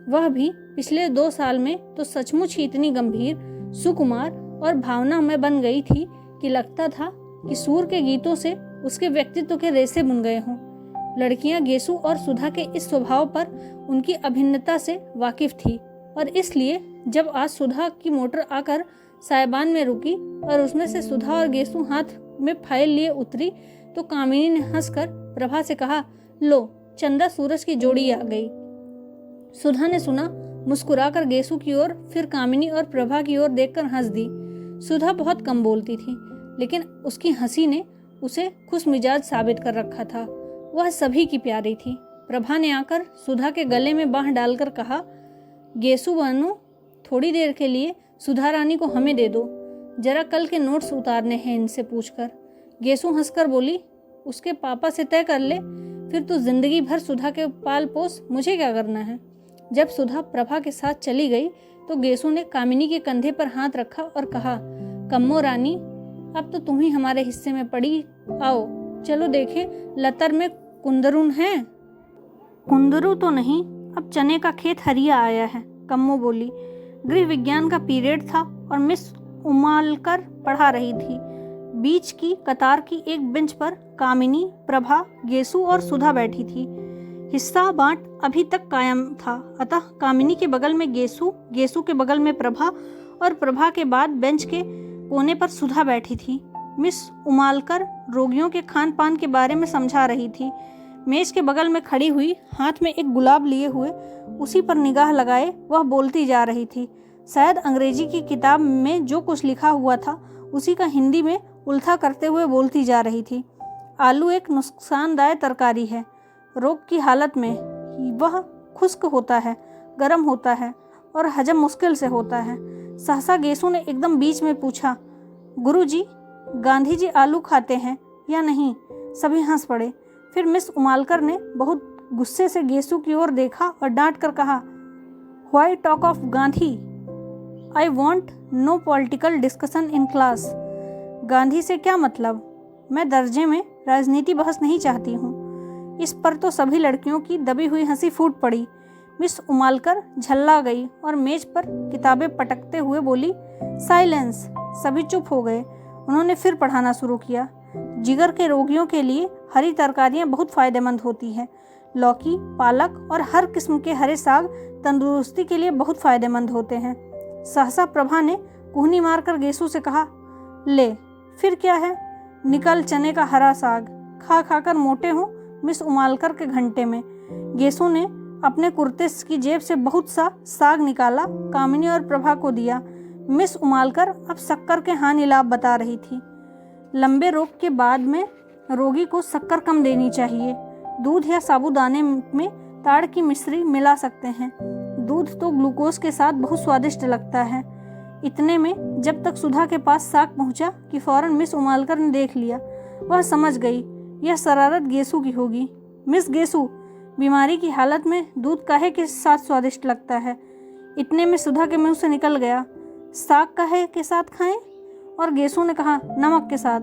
वह भी पिछले 2 साल में तो सचमुच ही इतनी गंभीर, सुकुमार और भावना में बन गई थी कि लगता था कि सूर के गीतों से उसके व्यक्तित्व के रेशे बुन गए हों। लड़कियां गेसु और सुधा के इस स्वभाव पर उनकी अभिन्नता से वाकिफ थी और इसलिए जब आज सुधा की मोटर आकर सायबान में रुकी और उसमें से सुधा और गेसु हाथ में फाइल लिए उतरी तो कामिनी ने हंसकर प्रभा से कहा, लो चंदा सूरज की जोड़ी आ गई। सुधा ने सुना, मुस्कुराकर गेसु की ओर, फिर कामिनी और प्रभा की ओर देखकर हंस दी। सुधा बहुत कम बोलती थी, लेकिन उसकी हंसी ने उसे खुश मिजाज साबित कर रखा था। वह सभी की प्यारी थी। प्रभा ने आकर सुधा के गले में बांह डालकर कहा, गेसु बनो, थोड़ी देर के लिए सुधा रानी को हमें दे दो, जरा कल के नोट्स उतारने हैं इनसे पूछकर। गेसु हंसकर बोली, उसके पापा से तय कर ले, फिर तू जिंदगी भर सुधा के पाल पोस, मुझे क्या करना है। जब सुधा प्रभा के साथ चली गई तो गेसु ने कामिनी के कंधे पर हाथ रखा और कहा, कम्मो रानी, अब तो तुम ही हमारे हिस्से में पड़ी, आओ चलो देखें लतर में कुंदरू हैं। कुंदरू तो नहीं, अब चने का खेत हरिया आया है, कम्मो बोली। गृह विज्ञान का पीरियड था और मिस उमालकर पढ़ा रही थी। बीच की कतार की एक बेंच पर कामिनी, प्रभा, गेसु और सुधा बैठी थी। हिस्सा बांट अभी तक कायम था, अतः कामिनी के बगल में गेसु, गेसु के बगल में प्रभा और प्रभा के बाद बेंच के कोने पर सुधा बैठी थी। मिस उमालकर रोगियों के खान पान के बारे में समझा रही थी। मेज के बगल में खड़ी हुई, हाथ में एक गुलाब लिए हुए, उसी पर निगाह लगाए वह बोलती जा रही थी। शायद अंग्रेजी की किताब में जो कुछ लिखा हुआ था उसी का हिंदी में उल्था करते हुए बोलती जा रही थी। आलू एक नुकसानदायक तरकारी है। रोग की हालत में वह खुश्क होता है, गर्म होता है और हजम मुश्किल से होता है। सहसा गेसु ने एकदम बीच में पूछा, गुरुजी, गांधी जी आलू खाते हैं या नहीं? सभी हंस पड़े। फिर मिस उमालकर ने बहुत गुस्से से गेसु की ओर देखा और डांट कर कहा, why talk of Gandhi? I want no political discussion in class. Gandhi से क्या मतलब? मैं दर्जे में राजनीति बहस नहीं चाहती हूँ। इस पर तो सभी लड़कियों की दबी हुई हंसी फूट पड़ी। मिस उमालकर झल्ला गई और मेज पर किताबें पटकते हुए बोली, साइलेंस। सभी चुप हो गए। उन्होंने फिर पढ़ाना शुरू किया। जिगर के रोगियों के लिए हरी तरकारियां बहुत फायदेमंद होती हैं। लौकी, पालक और हर किस्म के हरे साग तंदुरुस्ती के लिए बहुत फायदेमंद होते हैं। सहसा प्रभा ने कुहनी मारकर गेसू से कहा, ले फिर क्या है, निकल चने का हरा साग, खा खाकर मोटे हो मिस उमालकर के घंटे में। गेसू ने अपने कुर्ते की जेब से बहुत सा साग निकाला, कामिनी और प्रभा को दिया। मिस उमालकर अब शक्कर के हानि लाभ बता रही थी। लंबे रोग के बाद में रोगी को शक्कर कम देनी चाहिए। दूध या साबूदाने में ताड़ की मिश्री मिला सकते हैं। दूध तो ग्लूकोज के साथ बहुत स्वादिष्ट लगता है। इतने में जब तक सुधा के पास साग पहुंचा कि फौरन मिस उमालकर ने देख लिया। वह समझ गई यह शरारत गेसू की होगी। मिस गेसू, बीमारी की हालत में दूध काहे के साथ स्वादिष्ट लगता है? इतने में सुधा के मुंह से निकल गया, साग काहे के साथ खाएं? और गेसू ने कहा, नमक के साथ।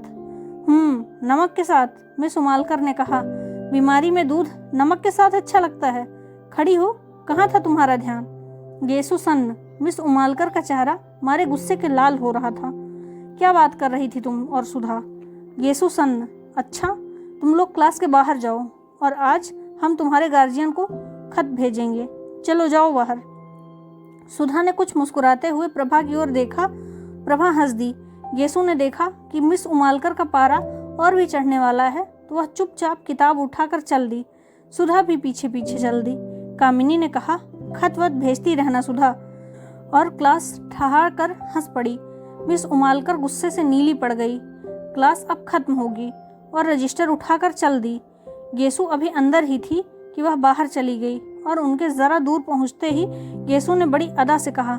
नमक के साथ, मिस उमालकर ने कहा। बीमारी में दूध नमक के साथ अच्छा लगता है? खड़ी हो, कहाँ था तुम्हारा ध्यान? गेसू सन्न। मिस उमालकर का चेहरा मारे गुस्से के लाल हो रहा था। क्या बात कर रही थी तुम और सुधा? गेसू सन्न। अच्छा, तुम लोग क्लास के बाहर जाओ और आज हम तुम्हारे गार्जियन को खत भेजेंगे। चलो जाओ बाहर। सुधा ने कुछ मुस्कुराते हुए प्रभा की ओर देखा। प्रभा हंस दी। गेसू ने देखा कि मिस उमालकर का पारा और भी चढ़ने वाला है तो वह चुपचाप किताब उठाकर चल दी। सुधा भी पीछे पीछे चल दी। कामिनी ने कहा, खत वत भेजती रहना सुधा, और क्लास ठहार कर हंस पड़ी। मिस उमालकर गुस्से से नीली पड़ गई। क्लास अब खत्म होगी और रजिस्टर उठाकर चल दी। गेसू अभी अंदर ही थी कि वह बाहर चली गई और उनके जरा दूर पहुंचते ही गेसू ने बड़ी अदा से कहा,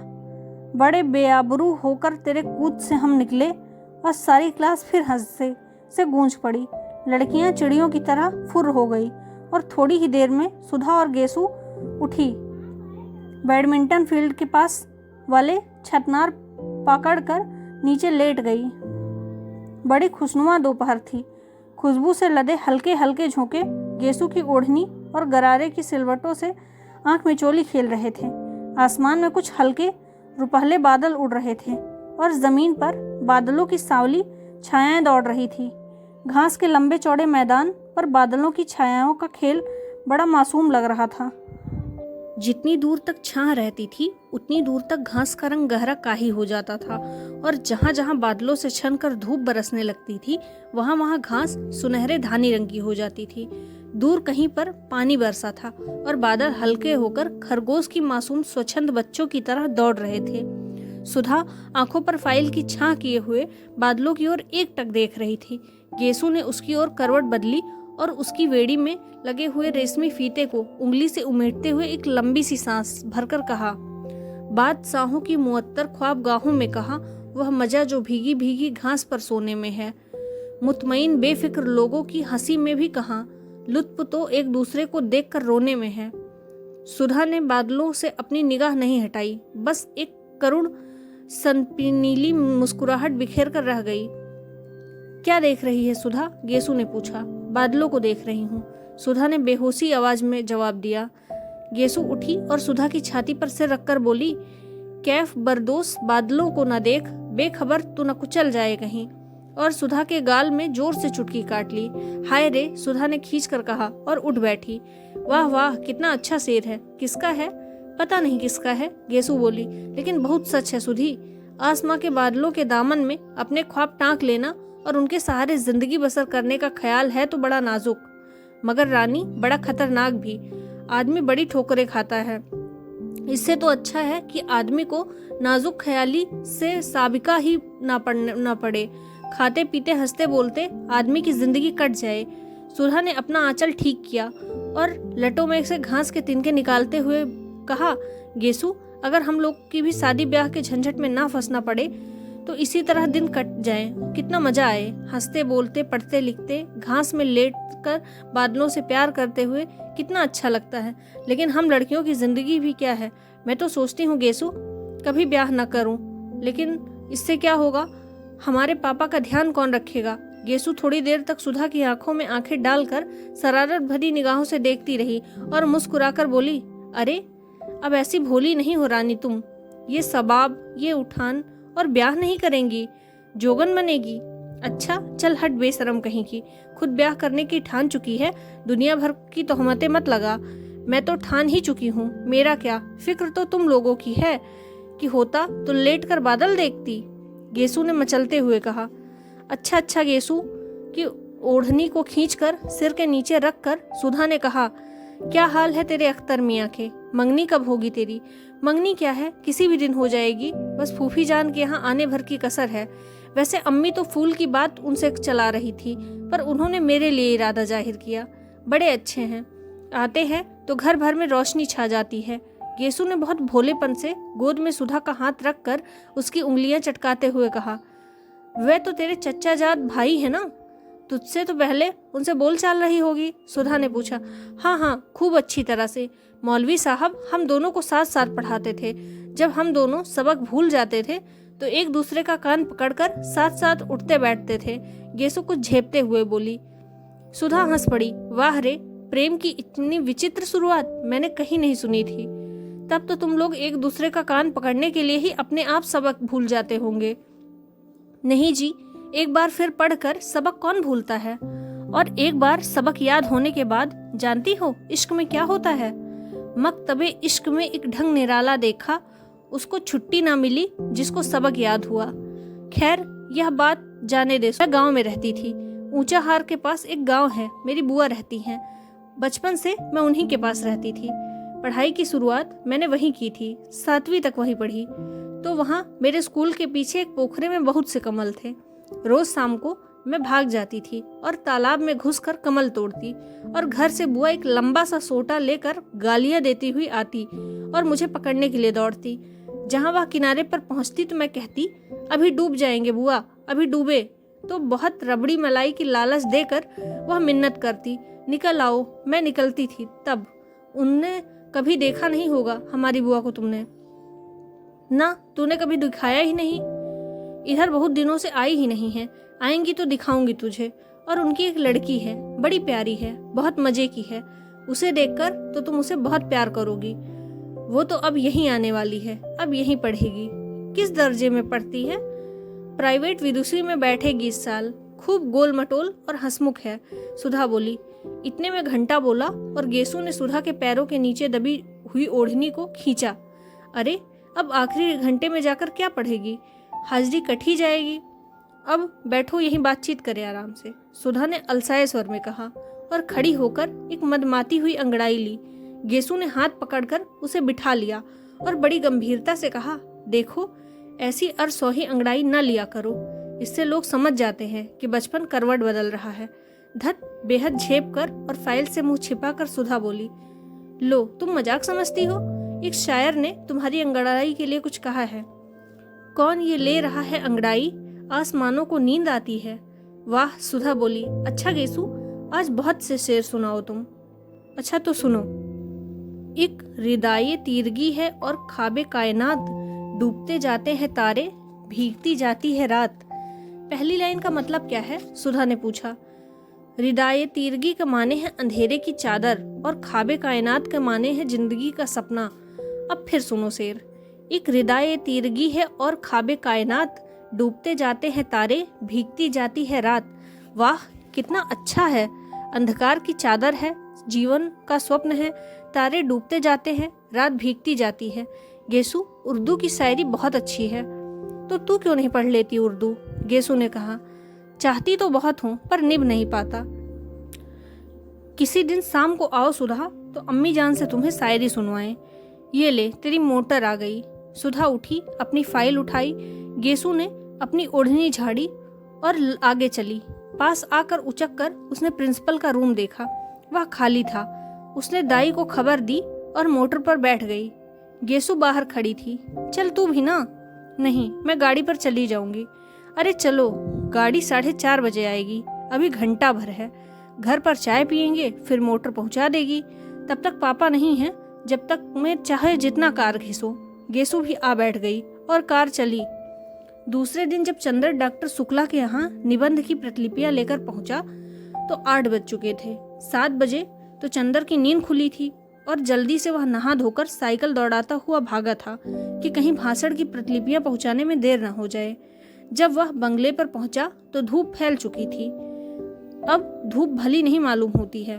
बड़े बेआबरू होकर तेरे कूद से हम निकले। और सारी क्लास फिर हंसने से गूंज पड़ी। लड़कियां चिड़ियों की तरह फुर हो गई और थोड़ी ही देर में सुधा और गेसू उठी बैडमिंटन फील्ड के पास वाले छतनार पकड़कर नीचे लेट गई। बड़ी खुशनुमा दोपहर थी। खुशबू से लदे हल्के हल्के झोंके गेसू की ओढ़नी और गरारे की सिलवटों से आंख में चोली खेल रहे थे। आसमान में कुछ हल्के रुपहले बादल उड़ रहे थे और जमीन पर बादलों की सांवली छायाएं दौड़ रही थी। घास के लंबे चौड़े मैदान पर बादलों की छायाओं का खेल बड़ा मासूम लग रहा था। जितनी दूर तक छां रहती थी उतनी दूर तक घास का रंग गहरा काही हो जाता था और जहां जहां बादलों से छनकर धूप बरसने लगती थी वहां वहां घास सुनहरे धानी रंग की हो जाती थी। दूर कहीं पर पानी बरसा था और बादल हल्के होकर खरगोश की मासूम स्वच्छंद बच्चों की तरह दौड़ रहे थे। सुधा आंखों पर फाइल की छां किए हुए बादलों की ओर एकटक देख रही थी। गेसू ने उसकी ओर करवट बदली और उसकी वेड़ी में लगे हुए रेशमी फीते को उंगली से उमेटते हुए एक लंबी सी सांस भरकर कहा, बादशाहों की मुअत्तर ख्वाबगाहों में कहा वह मजा जो भीगी भीगी घास पर सोने में है। मुतमईन बेफिक्र लोगों की हंसी में भी कहा, लुत्फ तो एक दूसरे को देखकर रोने में है। सुधा ने बादलों से अपनी निगाह नहीं हटाई, बस एक करुण सनपीनीली मुस्कुराहट बिखेर कर रह गई। क्या देख रही है सुधा? गेसू ने पूछा। बादलों को देख रही हूँ, सुधा ने बेहोशी आवाज में जवाब दिया। गेसू उठी और सुधा की छाती पर सिर रखकर बोली, कैफ बरदोस बादलों को न देख, बेखबर तू न कुचल जाए कहीं। और सुधा के गाल में जोर से चुटकी काट ली। हाय रे, सुधा ने खींच कर कहा और उठ बैठी। वाह वाह, कितना अच्छा शेर है। किसका है? पता नहीं किसका है, गेसू बोली, लेकिन बहुत सच है सुधी। आसमां के बादलों के दामन में अपने ख्वाब टांक लेना और उनके सहारे जिंदगी बसर करने का ख्याल है तो बड़ा नाजुक, मगर रानी बड़ा खतरनाक भी। आदमी बड़ी ठोकरें खाता है। इससे तो अच्छा है कि आदमी को नाजुक ख्याली से साबिका ही ना पड़े। खाते पीते हंसते बोलते आदमी की जिंदगी कट जाए। सुधा ने अपना आंचल ठीक किया और लटों में से घास के तिनके निकालते हुए कहा, गेसू, अगर हम लोग की भी शादी ब्याह के झंझट में ना फंसना पड़े तो इसी तरह दिन कट जाए, कितना मजा आए। हंसते बोलते पढ़ते लिखते घास में लेट कर बादलों से प्यार करते हुए कितना अच्छा लगता है। लेकिन हम लड़कियों की जिंदगी भी क्या है। मैं तो सोचती हूँ गेसू, कभी ब्याह न करूँ, लेकिन इससे क्या होगा? हमारे पापा का ध्यान कौन रखेगा? गेसू थोड़ी देर तक सुधा की आंखों में आंखें डालकर शरारत भरी निगाहों से देखती रही और मुस्कुराकर बोली, अरे अब ऐसी भोली नहीं हो रानी तुम। ये सबाब, ये उठान, और ब्याह नहीं करेंगी, जोगन बनेगी। अच्छा चल हट बेशरम कहीं की, खुद ब्याह करने की ठान चुकी है, दुनिया भर की तोहमतें मत लगा। मैं तो ठान ही चुकी हूँ, मेरा क्या, फिक्र तो तुम लोगों की है। कि होता तो लेट कर बादल देखती, गेसू ने मचलते हुए कहा। अच्छा गेसू की ओढ़नी को खींचकर सिर के नीचे रखकर सुधा ने कहा, क्या हाल है तेरे अख्तर मियाँ के, मंगनी कब होगी तेरी? मंगनी क्या है, किसी भी दिन हो जाएगी, बस फूफी जान के यहाँ आने भर की कसर है। वैसे अम्मी तो फूल की बात उनसे चला रही थी, पर उन्होंने मेरे लिए इरादा जाहिर किया। बड़े अच्छे हैं, आते हैं तो घर भर में रोशनी छा जाती है। गेसू ने बहुत भोलेपन से गोद में सुधा का हाथ रखकर उसकी उंगलियां चटकाते हुए कहा, वह तो तेरे चच्चा जात भाई है ना, तुझसे तो पहले उनसे बोल चाल रही होगी? सुधा ने पूछा। हाँ, खूब अच्छी तरह से। मौलवी साहब हम दोनों को साथ साथ पढ़ाते थे। जब हम दोनों सबक भूल जाते थे तो एक दूसरे का कान पकड़कर साथ साथ उठते बैठते थे। गेसू कुछ झेपते हुए बोली। सुधा हंस पड़ी। वाह रे, प्रेम की इतनी विचित्र शुरुआत मैंने कहीं नहीं सुनी थी। तब तो तुम लोग एक दूसरे का कान पकड़ने के लिए ही अपने आप सबक भूल जाते होंगे। नहीं जी, एक बार फिर पढ़कर सबक कौन भूलता है? और एक बार सबक याद होने के बाद जानती हो इश्क में क्या होता है? मकतबे इश्क में एक ढंग निराला देखा, उसको छुट्टी ना मिली जिसको सबक याद हुआ। खैर यह बात जाने दे। मैं गांव में रहती थी, ऊंचा हार के पास एक गांव है, मेरी बुआ रहती हैं। बचपन से मैं उन्हीं के पास रहती थी। पढ़ाई की शुरुआत मैंने वहीं की थी, 7वीं तक वहीं पढ़ी। तो वहाँ मेरे स्कूल के पीछे एक पोखरे में बहुत से कमल थे। रोज शाम को मैं भाग जाती थी और तालाब में घुसकर कमल तोड़ती, और घर से बुआ एक लंबा सा सोटा लेकर गालियां देती हुई आती और मुझे पकड़ने के लिए दौड़ती। जहाँ वह किनारे पर पहुँचती तो मैं कहती, अभी डूब जाएंगे बुआ, अभी डूबे। तो बहुत रबड़ी मलाई की लालच देकर वह मिन्नत करती, निकल आओ। मैं निकलती थी। तब उनने कभी देखा नहीं होगा हमारी बुआ को तुमने? ना, तूने कभी दिखाया ही नहीं। इधर बहुत दिनों से आई ही नहीं है, आएंगी तो दिखाऊंगी तुझे। और उनकी एक लड़की है, बड़ी प्यारी है, बहुत मजे की है। उसे देखकर तो तुम उसे बहुत प्यार करोगी। वो तो अब यहीं आने वाली है, अब यहीं पढ़ेगी। किस दर्जे में पढ़ती है? प्राइवेट विदुषी में बैठेगी इस साल। खूब गोल मटोल और हंसमुख है, सुधा बोली। इतने में घंटा बोला और गेसू ने सुधा के पैरों के नीचे दबी हुई ओढ़नी को खींचा। अरे, अब आखिरी घंटे में जाकर क्या पढ़ेगी? हाजिरी कट ही जाएगी। अब बैठो, यहीं बातचीत करें आराम से, सुधा ने अलसाए स्वर में कहा, और खड़ी होकर एक मदमाती हुई अंगड़ाई ली। गेसू ने हाथ पकड़कर उसे बिठा लिया और बड़ी गंभीरता से कहा, देखो ऐसी अरसोही अंगड़ाई न लिया करो, इससे लोग समझ जाते हैं कि बचपन करवट बदल रहा है। धत, बेहद झेप कर और फाइल से मुंह छिपा कर सुधा बोली। लो, तुम मजाक समझती हो? एक शायर ने तुम्हारी अंगड़ाई के लिए कुछ कहा है। कौन ये ले रहा है अंगड़ाई, आसमानों को नींद आती है। वाह, सुधा बोली। अच्छा गेसू, आज बहुत से शेर सुनाओ तुम। अच्छा तो सुनो। एक रिदाये तीरगी है और खाबे कायनात, डूबते जाते हैं तारे, भीगती जाती है रात। पहली लाइन का मतलब क्या है? सुधा ने पूछा। रिदाये तीरगी का माने है अंधेरे की चादर, और खाबे कायनात का माने है जिंदगी का सपना। अब फिर सुनो शेर। एक रिदाये तीरगी है और खाबे कायनात, डूबते जाते हैं तारे, भीगती जाती है रात। वाह, कितना अच्छा है। अंधकार की चादर है, जीवन का स्वप्न है, तारे डूबते जाते हैं, रात भीगती जाती है। गेसू, उर्दू की शायरी बहुत अच्छी है, तो तू क्यों नहीं पढ़ लेती उर्दू? गेसू ने कहा। चाहती तो बहुत हूँ, पर निभ नहीं पाता। किसी दिन शाम को आओ सुधा, तो अम्मी जान से तुम्हें शायरी सुनवाएं। ये ले, तेरी मोटर आ गई। सुधा उठी, अपनी फाइल उठाई। गेसू ने अपनी ओढ़नी झाड़ी और आगे चली। पास आकर उचक कर उसने प्रिंसिपल का रूम देखा, वह खाली था। उसने दाई को खबर दी और मोटर पर बैठ गई। गेसू बाहर खड़ी थी। चल तू भी ना। नहीं, मैं गाड़ी पर चली जाऊंगी। अरे चलो, गाड़ी 4:30 बजे आएगी, अभी घंटा भर है। घर पर चाय पियेंगे, फिर मोटर पहुंचा देगी। तब तक पापा नहीं है, जब तक मैं चाहे जितना कार घिसो। गेसू भी आ बैठ गई और कार चली। दूसरे दिन जब चंदर डॉक्टर शुक्ला के यहाँ निबंध की प्रतिलिपियां लेकर पहुंचा तो 8 बज चुके थे। 7 बजे तो चंदर की नींद खुली थी और जल्दी से वह नहा धोकर साइकिल दौड़ाता हुआ भागा था कि कहीं भाषण की प्रतिलिपियां पहुंचाने में देर न हो जाए। जब वह बंगले पर पहुंचा तो धूप फैल चुकी थी। अब धूप भली नहीं मालूम होती है।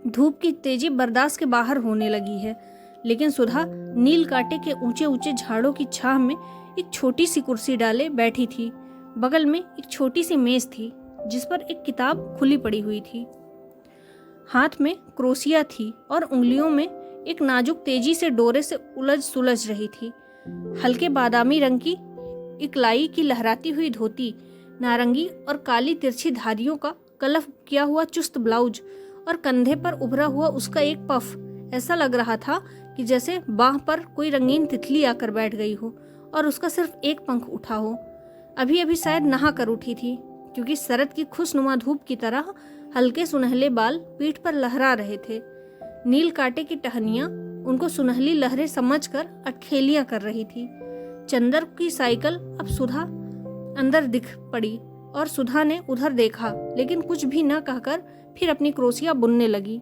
धूप की तेजी बर्दाश्त के बाहर होने लगी है, लेकिन सुधा नील कांटे के ऊंचे ऊंचे झाड़ों की छाह में एक छोटी सी कुर्सी डाले बैठी थी। बगल में एक छोटी सी मेज थी जिस पर एक किताब खुली पड़ी हुई थी। हाथ में क्रोशिया थी और उंगलियों में एक नाजुक तेजी से डोरे से उलझ सुलझ रही थी। हल्के बादामी रंग की इकलाई की लहराती हुई धोती, नारंगी और काली तिरछी धारियों का कलफ किया हुआ चुस्त ब्लाउज और कंधे पर उभरा हुआ उसका एक पफ, ऐसा लग रहा था कि जैसे बाह पर कोई रंगीन तितली आकर बैठ गई हो और उसका सिर्फ एक पंख उठा हो। अभी अभी शायद नहा कर उठी थी, क्योंकि शरद की खुशनुमा धूप की तरह हल्के सुनहले बाल पीठ पर लहरा रहे थे। नील कांटे की टहनियां उनको सुनहली लहरें समझकर अटखेलियां कर रही थी। चंदर की साइकिल अब सुधा अंदर दिख पड़ी और सुधा ने उधर देखा, लेकिन कुछ भी न कहकर फिर अपनी क्रोशिया बुनने लगी।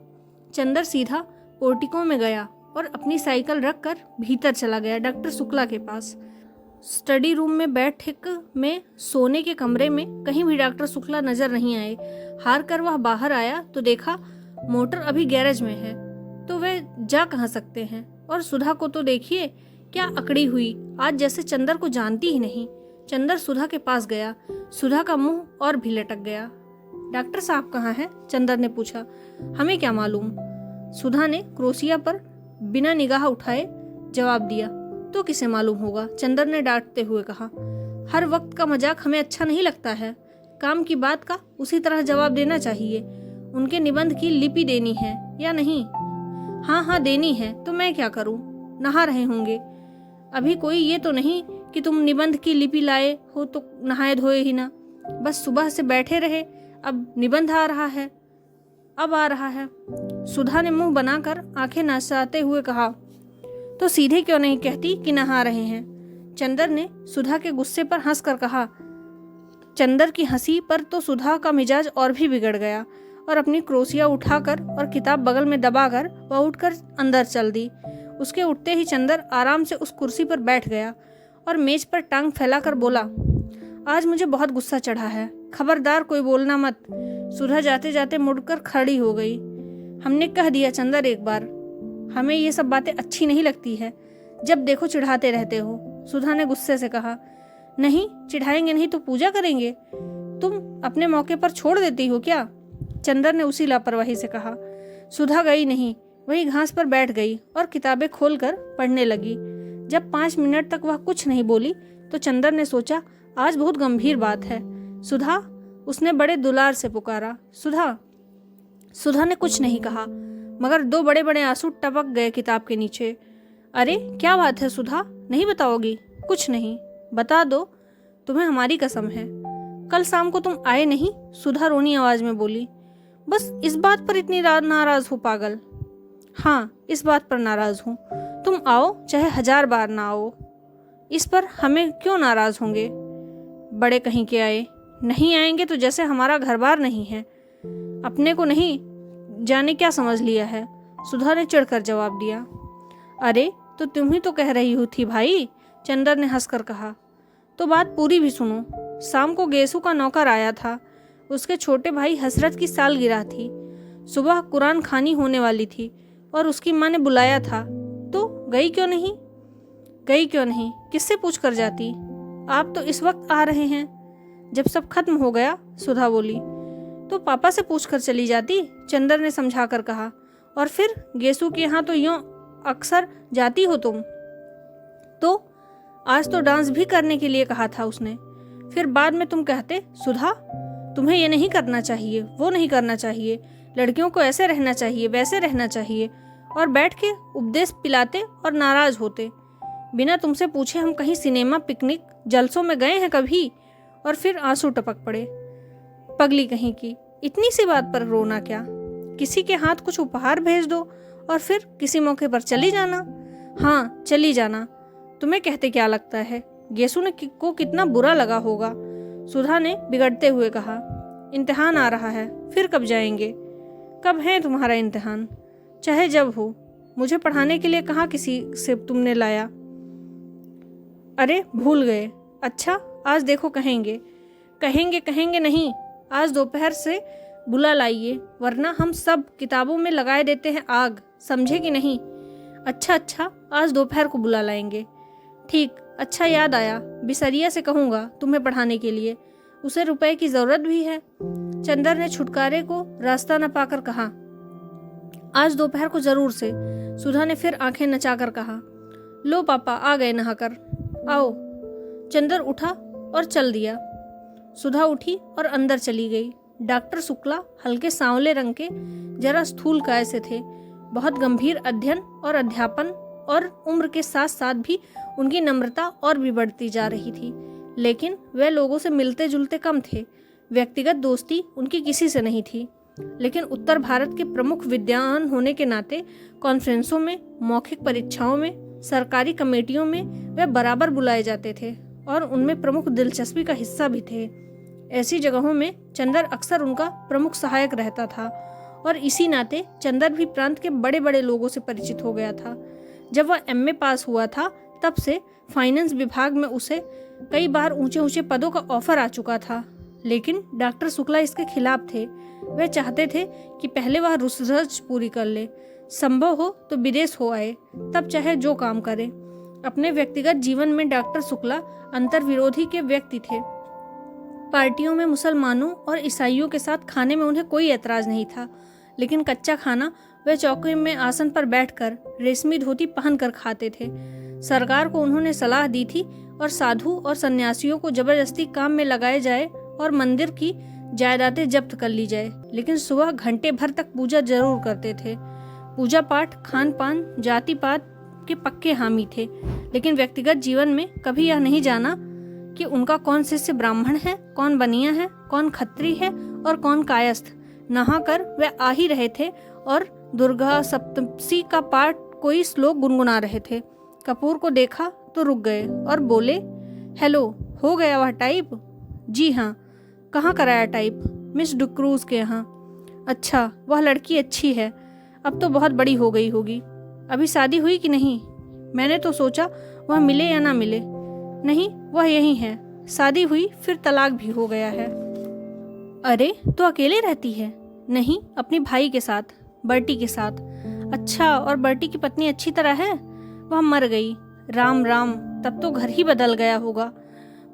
चंदर सीधा पोर्टिको में गया और अपनी साइकिल रखकर भीतर चला गया डॉक्टर शुक्ला के पास। स्टडी रूम में बैठक में सोने के कमरे में कहीं भी डॉक्टर शुक्ला नजर नहीं आए। हार कर वह बाहर आया तो देखा मोटर अभी गैरेज में है, तो वे जा कहाँ सकते हैं। और सुधा को तो देखिए क्या अकड़ी हुई, आज जैसे चंदर को जानती ही नहीं। चंदर सुधा के पास गया। सुधा का मुंह और भी लटक गया। डॉक्टर साहब कहाँ हैं? चंदर ने पूछा। हमें क्या मालूम, सुधा ने क्रोशिया पर बिना निगाह उठाए जवाब दिया। तो किसे मालूम होगा, चंदर ने डांटते हुए कहा। हर वक्त का मजाक हमें अच्छा नहीं लगता है। काम की बात का उसी तरह जवाब देना चाहिए। उनके निबंध की लिपि देनी है या नहीं? हाँ देनी है। तो मैं क्या करूं? नहा रहे होंगे। अभी कोई ये तो नहीं कि तुम निबंध की लिपि लाए हो तो नहाए धोए ही ना। बस सुबह से बैठे रहे, अब निबंध आ रहा है। अब आ रहा है। सुधा ने मुंह बनाकर आंखें नाचाते हुए कहा। तो सीधे क्यों नहीं कहती कि नहा रहे हैं? चंदर ने सुधा के गुस्से पर हंसकर कहा। चंदर की हंसी पर तो सुधा का मिजाज और भी बिगड़ गया और अपनी क्रोशिया उठाकर और किताब बगल में दबाकर वह उठकर अंदर चल दी। उसके उठते ही चंदर आराम से उस कुर्सी पर बैठ गया और मेज पर टांग फैलाकर बोला, आज मुझे बहुत गुस्सा चढ़ा है। खबरदार कोई बोलना मत। सुधा जाते जाते मुड़कर खड़ी हो गई। हमने कह दिया चंदर एक बार, हमें ये सब बातें अच्छी नहीं लगती है। जब देखो चिढ़ाते रहते हो। सुधा ने गुस्से से कहा। नहीं चिढ़ाएंगे नहीं तो पूजा करेंगे। तुम अपने मौके पर छोड़ देती हो क्या? चंदर ने उसी लापरवाही से कहा। सुधा गई नहीं, वही घास पर बैठ गई और किताबें खोलकर पढ़ने लगी। जब 5 मिनट तक वह कुछ नहीं बोली तो चंदर ने सोचा आज बहुत गंभीर बात है। सुधा, उसने बड़े दुलार से पुकारा। सुधा। सुधा ने कुछ नहीं कहा, मगर 2 बड़े बड़े आंसू टपक गए किताब के नीचे। अरे क्या बात है सुधा, नहीं बताओगी? कुछ नहीं। बता दो, तुम्हें हमारी कसम है। कल शाम को तुम आए नहीं, सुधा रोनी आवाज में बोली। बस इस बात पर इतनी नाराज हो पागल? हाँ, इस बात पर नाराज हूँ। तुम आओ चाहे 1000 बार ना आओ, इस पर हमें क्यों नाराज होंगे? बड़े कहीं के आए, नहीं आएंगे तो जैसे हमारा घर बार नहीं है। अपने को नहीं जाने क्या समझ लिया है, सुधा ने चिढ़कर जवाब दिया। अरे तो तुम ही तो कह रही हो थी भाई, चंदर ने हंसकर कहा। तो बात पूरी भी सुनो। शाम को गेसू का नौकर आया था। उसके छोटे भाई हसरत की सालगिरह थी। सुबह कुरान खानी होने वाली थी और उसकी माँ ने बुलाया था। तो गई क्यों नहीं? गई क्यों नहीं, किससे पूछ कर जाती? आप तो इस वक्त आ रहे हैं जब सब खत्म हो गया, सुधा बोली। तो पापा से पूछ कर चली जाती, चंदर ने समझा कर कहा। और फिर गेसू के यहाँ तो यूं अक्सर जाती हो तुम। तो आज तो डांस भी करने के लिए कहा था उसने। फिर बाद में तुम कहते, सुधा तुम्हें ये नहीं करना चाहिए, वो नहीं करना चाहिए, लड़कियों को ऐसे रहना चाहिए, वैसे रहना चाहिए, और बैठ के उपदेश पिलाते और नाराज होते। बिना तुमसे पूछे हम कहीं सिनेमा, पिकनिक, जलसों में गए हैं कभी? और फिर आंसू टपक पड़े। पगली कहीं की, इतनी सी बात पर रोना क्या? किसी के हाथ कुछ उपहार भेज दो और फिर किसी मौके पर चली जाना। हाँ चली जाना। तुम्हें कहते क्या लगता है, गेसू ने को कितना बुरा लगा होगा? सुधा ने बिगड़ते हुए कहा। इम्तिहान आ रहा है, फिर कब जाएंगे? कब है तुम्हारा इम्तिहान? चाहे जब हो, मुझे पढ़ाने के लिए कहाँ किसी से तुमने लाया? अरे भूल गए? अच्छा, आज देखो कहेंगे। कहेंगे कहेंगे नहीं, आज दोपहर से बुला लाइए, वरना हम सब किताबों में लगाए देते हैं आग, समझे कि नहीं? अच्छा अच्छा, आज दोपहर को बुला लाएंगे। ठीक, अच्छा याद आया, बिसरिया से कहूँगा तुम्हें पढ़ाने के लिए, उसे रुपए की ज़रूरत भी है। चंदर ने छुटकारे को रास्ता न पाकर कहा। आज दोपहर को जरूर से, सुधा ने फिर आंखें नचाकर कहा। लो पापा आ गए नहाकर, आओ। चंदर उठा और चल दिया। सुधा उठी और अंदर चली गई। डॉक्टर शुक्ला हल्के सांवले रंग के, जरा स्थूल काय से थे। बहुत गंभीर अध्ययन और अध्यापन और उम्र के साथ साथ भी उनकी नम्रता और भी बढ़ती जा रही थी, लेकिन वे लोगों से मिलते जुलते कम थे। व्यक्तिगत दोस्ती उनकी किसी से नहीं थी, लेकिन उत्तर भारत के प्रमुख विद्वान होने के नाते कॉन्फ्रेंसों में, मौखिक परीक्षाओं में, सरकारी कमेटियों में वे बराबर बुलाए जाते थे और उनमें प्रमुख दिलचस्पी का हिस्सा भी थे। ऐसी जगहों में चंदर अक्सर उनका प्रमुख सहायक रहता था और इसी नाते चंदर भी प्रांत के बड़े बड़े लोगों से परिचित हो गया था। जब वह एमए पास हुआ था तब से फाइनेंस विभाग में उसे कई बार ऊंचे ऊंचे पदों का ऑफर आ चुका था, लेकिन डॉक्टर शुक्ला इसके खिलाफ थे। वे चाहते थे कि पहले वह रिसर्च पूरी कर ले, संभव हो तो विदेश हो आए, तब चाहे जो काम करे। अपने व्यक्तिगत जीवन में डॉक्टर शुक्ला अंतर्विरोधी के व्यक्ति थे। पार्टियों में मुसलमानों और ईसाइयों के साथ खाने में उन्हें कोई ऐतराज नहीं था, लेकिन कच्चा खाना वे चौके में आसन पर बैठकर रेशमी धोती पहनकर खाते थे। सरकार को उन्होंने सलाह दी थी और साधु और सन्यासियों को जबरदस्ती काम में लगाए जाए और मंदिर की जायदादें जब्त कर ली जाए, लेकिन सुबह घंटे भर तक पूजा जरूर करते थे। पूजा पाठ, खान पान, जाति पात के पक्के हामी थे, लेकिन व्यक्तिगत जीवन में कभी यह नहीं जाना कि उनका कौन शिष्य ब्राह्मण है, कौन बनिया है, कौन खत्री है और कौन कायस्थ। नहाकर वे आ ही रहे थे और दुर्गा सप्तशी का पाठ कोई श्लोक गुनगुना रहे थे। कपूर को देखा तो रुक गए और बोले, हेलो, हो गया वह टाइप? जी हाँ। कहाँ कराया टाइप? मिस डुक्रूज के यहाँ। अच्छा, वह लड़की अच्छी है, अब तो बहुत बड़ी हो गई होगी। अभी शादी हुई कि नहीं? मैंने तो सोचा वह मिले या ना मिले। नहीं, वह यही है, शादी हुई फिर तलाक भी हो गया है। अरे, तो अकेले रहती है? नहीं, अपनी भाई के साथ, बर्टी के साथ। अच्छा, और बर्टी की पत्नी अच्छी तरह है? वह मर गई। राम राम, तब तो घर ही बदल गया होगा।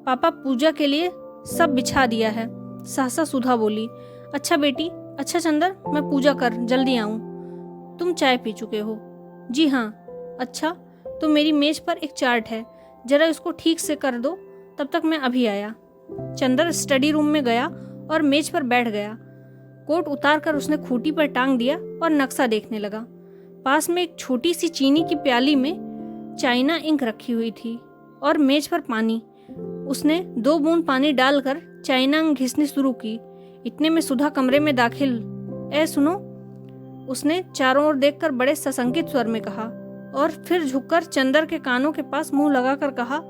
पापा पूजा के लिए सब बिछा दिया है, सहसा सुधा बोली। अच्छा बेटी, अच्छा चंदर, मैं पूजा कर जल्दी आऊं। तुम चाय पी चुके हो? जी हाँ। अच्छा, तो मेरी मेज पर एक चार्ट है, जरा इसको ठीक से कर दो, तब तक मैं अभी आया। चंदर स्टडी रूम में गया और मेज पर बैठ गया। कोट उतार कर उसने खूंटी पर टांग दिया और नक्शा देखने लगा। पास में एक छोटी सी चीनी की प्याली में चाइना इंक रखी हुई थी और मेज पर पानी। उसने 2 बूंद पानी डालकर चाइना इंक घिसनी शुरू की। इतने में सुधा कमरे में दाखिल। ए सुनो, उसने चारों ओर देखकर बड़े सशंकित स्वर में कहा और फिर झुककर चंदर के कानों के पास मुंह लगाकर कहा,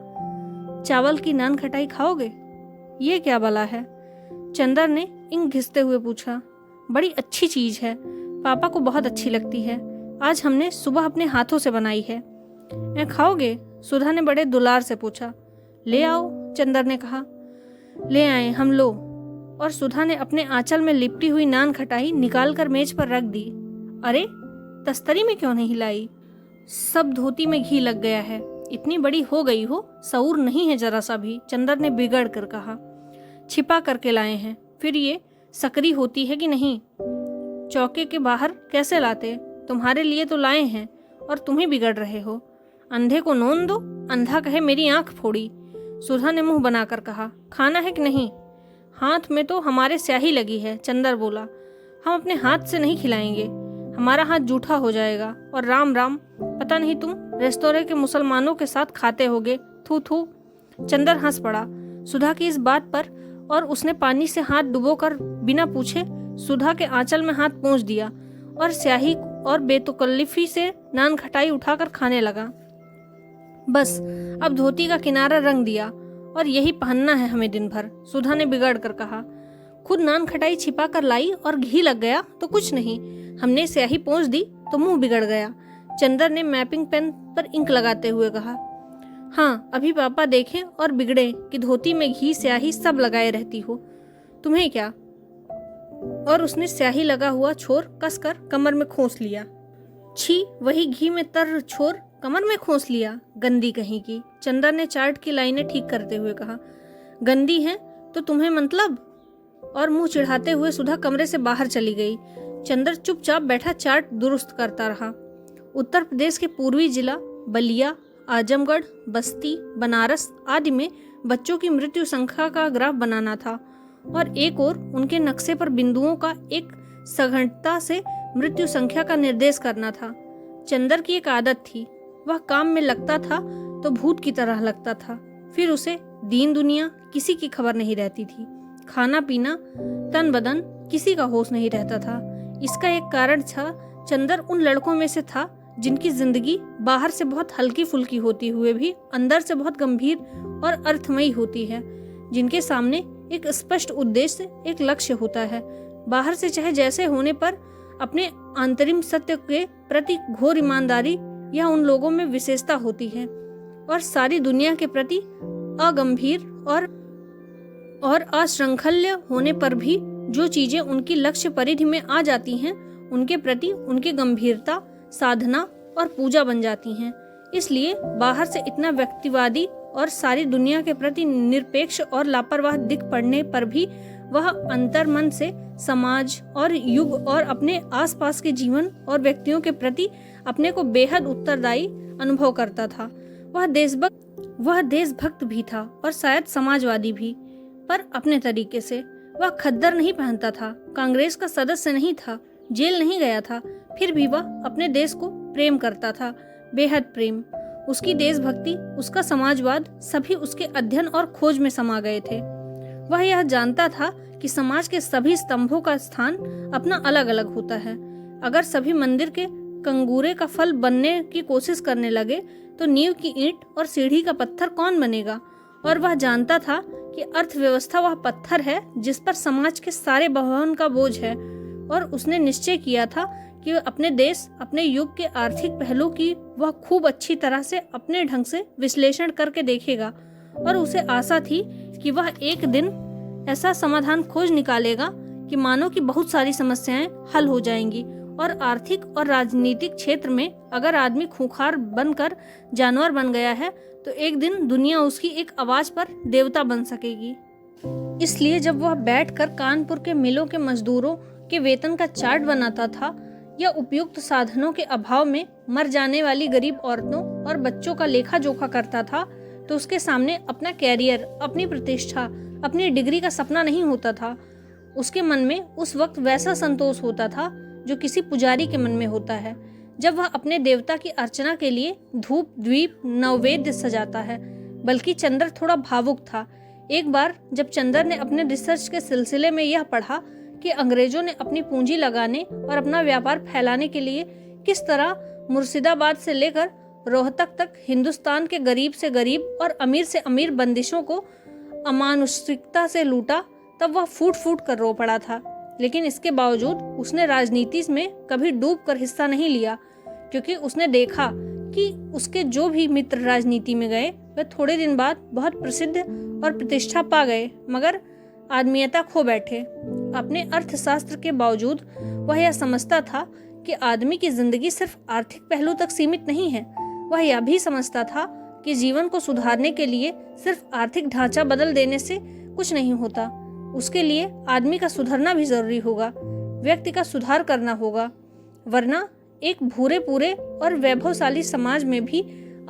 चावल की नान खटाई खाओगे? ये क्या भला है? चंदर ने इंक घिसते हुए पूछा। बड़ी अच्छी चीज है, पापा को बहुत अच्छी लगती है। आज हमने सुबह अपने हाथों से बनाई है। खाओगे? सुधा ने बड़े दुलार से पूछा। ले आओ, चंदर ने कहा। ले आए हम, लो। और सुधा ने अपने आंचल में लिपटी हुई नान खटाई निकालकर मेज पर रख दी। अरे, तस्तरी में क्यों नहीं लाई? सब धोती में घी लग गया है। इतनी बड़ी हो गई हो, शऊर नहीं है जरा सा भी, चंदर ने बिगड़ कर कहा। छिपा करके लाए हैं, फिर ये सकरी होती है कि नहीं? चौके के बाहर कैसे लाते? तुम्हारे लिए तो लाए हैं और तुम ही बिगड़ रहे हो। अंधे को नोन दो, अंधा कहे मेरी आंख फोड़ी। सुधा ने मुंह बनाकर कहा। खाना है कि नहीं? हाथ में तो हमारे स्याही लगी है, चंदर बोला। हम अपने हाथ से नहीं खिलाएंगे, हमारा हाथ जूठा हो जाएगा। और राम राम, पता नहीं तुम रेस्तोरें के मुसलमानों के साथ खाते होगे। थू थू। चंदर हंस पड़ा सुधा की इस बात पर और उसने पानी से हाथ डुबोकर बिना पूछे सुधा के आंचल में हाथ पोंछ दिया और स्याही और बेतकल्लिफी से नान खटाई उठाकर खाने लगा। बस अब धोती का किनारा रंग दिया और यही पहनना है हमें दिन भर, सुधा ने बिगड़ कर कहा। खुद नान खटाई छिपा कर लाई और घी लग गया तो कुछ नहीं, हमने स्याही पोंछ दी तो मुंह बिगड़ गया। चंदर ने मैपिंग पेन पर इंक लगाते हुए कहा। हाँ, अभी पापा देखें और बिगड़े कि धोती में घी स्याही सब लगाए रहती हो, तुम्हें क्या। और उसने स्याही लगा हुआ छोर कसकर कमर में खोस लिया। छी, वही घी में तर छोर कमर में खोस लिया, गंदी कहीं की। चंदर ने चार्ट की लाइनें ठीक करते हुए कहा। गंदी हैं तो तुम्हें मतलब। और मुंह चिढ़ाते हुए सुधा कमरे से बाहर चली गई। चंदर चुपचाप बैठा चार्ट दुरुस्त करता रहा। उत्तर प्रदेश के पूर्वी जिला बलिया, आजमगढ़, बस्ती, बनारस आदि में बच्चों की मृत्यु संख्या का ग्राफ बनाना था और एक और उनके नक्शे पर बिंदुओं का एक सघनता से मृत्यु संख्या का निर्देश करना था। चंदर की एक आदत थी, वह काम में लगता था तो भूत की तरह लगता था। फिर उसे दीन दुनिया किसी की खबर नहीं रहती थी। खाना पीना, तन बदन किसी का होश नहीं रहता था। इसका एक कारण था, चंदर उन लड़कों में से था जिनकी जिंदगी बाहर से बहुत हल्की फुल्की होती हुए भी अंदर से बहुत गंभीर और अर्थमयी होती है, जिनके सामने एक स्पष्ट उद्देश्य, एक लक्ष्य होता है। बाहर से चाहे जैसे होने पर अपने आंतरिक सत्य के प्रति घोर ईमानदारी यह उन लोगों में विशेषता होती है और सारी दुनिया के प्रति अगंभीर और अश्रृंखल्य होने पर भी जो चीजें उनकी लक्ष्य परिधि में आ जाती हैं उनके प्रति उनकी गंभीरता साधना और पूजा बन जाती हैं। इसलिए बाहर से इतना व्यक्तिवादी और सारी दुनिया के प्रति निरपेक्ष और लापरवाह दिख पड़ने पर भी वह अंतर्मन से समाज और युग और अपने आसपास के जीवन और व्यक्तियों के प्रति अपने को बेहद उत्तरदायी अनुभव करता था। वह देशभक्त भी था और शायद समाजवादी भी, पर अपने तरीके से। वह खद्दर नहीं पहनता था, कांग्रेस का सदस्य नहीं था, जेल नहीं गया था, फिर भी वह अपने देश को प्रेम करता था, बेहद प्रेम। उसकी देशभक्ति, उसका समाजवाद सभी उसके अध्ययन और खोज में समा गए थे। वह यह जानता था कि समाज के सभी स्तंभों का स्थान अपना अलग अलग होता है। अगर सभी मंदिर के कंगूरे का फल बनने की कोशिश करने लगे तो नींव की ईंट और सीढ़ी का पत्थर कौन बनेगा। और वह जानता था कि अर्थव्यवस्था वह पत्थर है जिस पर समाज के सारे भवन का बोझ है। और उसने निश्चय किया था कि अपने देश, अपने युग के आर्थिक पहलू की वह खूब अच्छी तरह से अपने ढंग से विश्लेषण करके देखेगा। और उसे आशा थी कि वह एक दिन ऐसा समाधान खोज निकालेगा कि मानव की बहुत सारी समस्याएं हल हो जाएंगी और आर्थिक और राजनीतिक क्षेत्र में अगर आदमी खूंखार बनकर जानवर बन गया है तो एक दिन दुनिया उसकी एक आवाज पर देवता बन सकेगी। इसलिए जब वह बैठकर कानपुर के मिलों के मजदूरों के वेतन का चार्ट बनाता था या उपयुक्त साधनों के अभाव में मर जाने वाली गरीब औरतों और बच्चों का लेखा जोखा करता था, तो उसके सामने अपना कैरियर, अपनी प्रतिष्ठा, अपनी डिग्री का सपना नहीं होता था। उसके मन में उस वक्त वैसा संतोष होता था जो किसी पुजारी के मन में होता है जब वह अपने देवता की अर्चना के लिए धूप दीप नैवेद्य सजाता है। बल्कि चंदर थोड़ा भावुक था। एक बार जब चंदर ने अपने रिसर्च के सिलसिले में यह पढ़ा कि अंग्रेजों ने अपनी पूंजी लगाने और अपना व्यापार फैलाने के लिए किस तरह मुर्शिदाबाद से लेकर रोहतक तक हिंदुस्तान के गरीब से गरीब और अमीर से अमीर बंदिशों को अमानुषिकता से लूटा, तब वह फूट फूट कर रो पड़ा था। लेकिन इसके बावजूद उसने राजनीति में कभी डूब कर हिस्सा नहीं लिया, क्योंकि उसने देखा कि उसके जो भी मित्र राजनीति में गए वे थोड़े दिन बाद बहुत प्रसिद्ध और प्रतिष्ठा पा गए, मगर आदमीयता खो बैठे। अपने अर्थशास्त्र के बावजूद वह यह समझता था कि आदमी की जिंदगी सिर्फ आर्थिक पहलू तक सीमित नहीं है। वह यह भी समझता था कि जीवन को सुधारने के लिए सिर्फ आर्थिक ढांचा बदल देने से कुछ नहीं होता। उसके लिए आदमी का सुधरना भी जरूरी होगा, व्यक्ति का सुधार करना होगा, वरना एक भूरे पूरे और वैभवशाली समाज में भी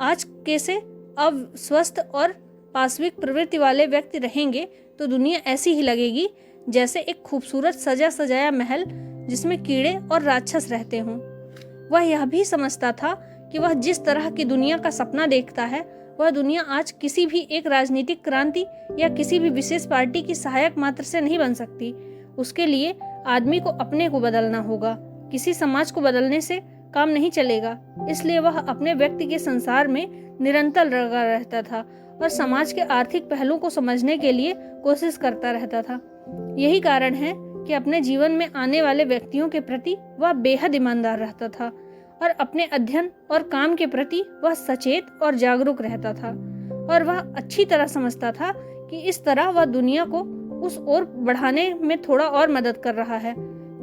आज कैसे अस्वस्थ और पाशविक प्रवृत्ति वाले व्यक्ति रहेंगे तो दुनिया ऐसी ही लगेगी जैसे एक खूबसूरत सजा सजाया महल जिसमें कीड़े और राक्षस रहते हों। वह यह भी समझता था कि वह जिस तरह की दुनिया का सपना देखता है वह दुनिया आज किसी भी एक राजनीतिक क्रांति या किसी भी विशेष पार्टी की सहायक मात्र से नहीं बन सकती। उसके लिए आदमी को अपने को बदलना होगा, किसी समाज को बदलने से काम नहीं चलेगा। इसलिए वह अपने व्यक्ति के संसार में निरंतर लगा रहता था और समाज के आर्थिक पहलू को समझने के लिए कोशिश करता रहता था। यही कारण है कि अपने जीवन में आने वाले व्यक्तियों के प्रति वह बेहद ईमानदार रहता था और अपने अध्ययन और काम के प्रति वह सचेत और जागरूक रहता था और वह अच्छी तरह समझता था कि इस तरह वह दुनिया को उस ओर बढ़ाने में थोड़ा और मदद कर रहा है।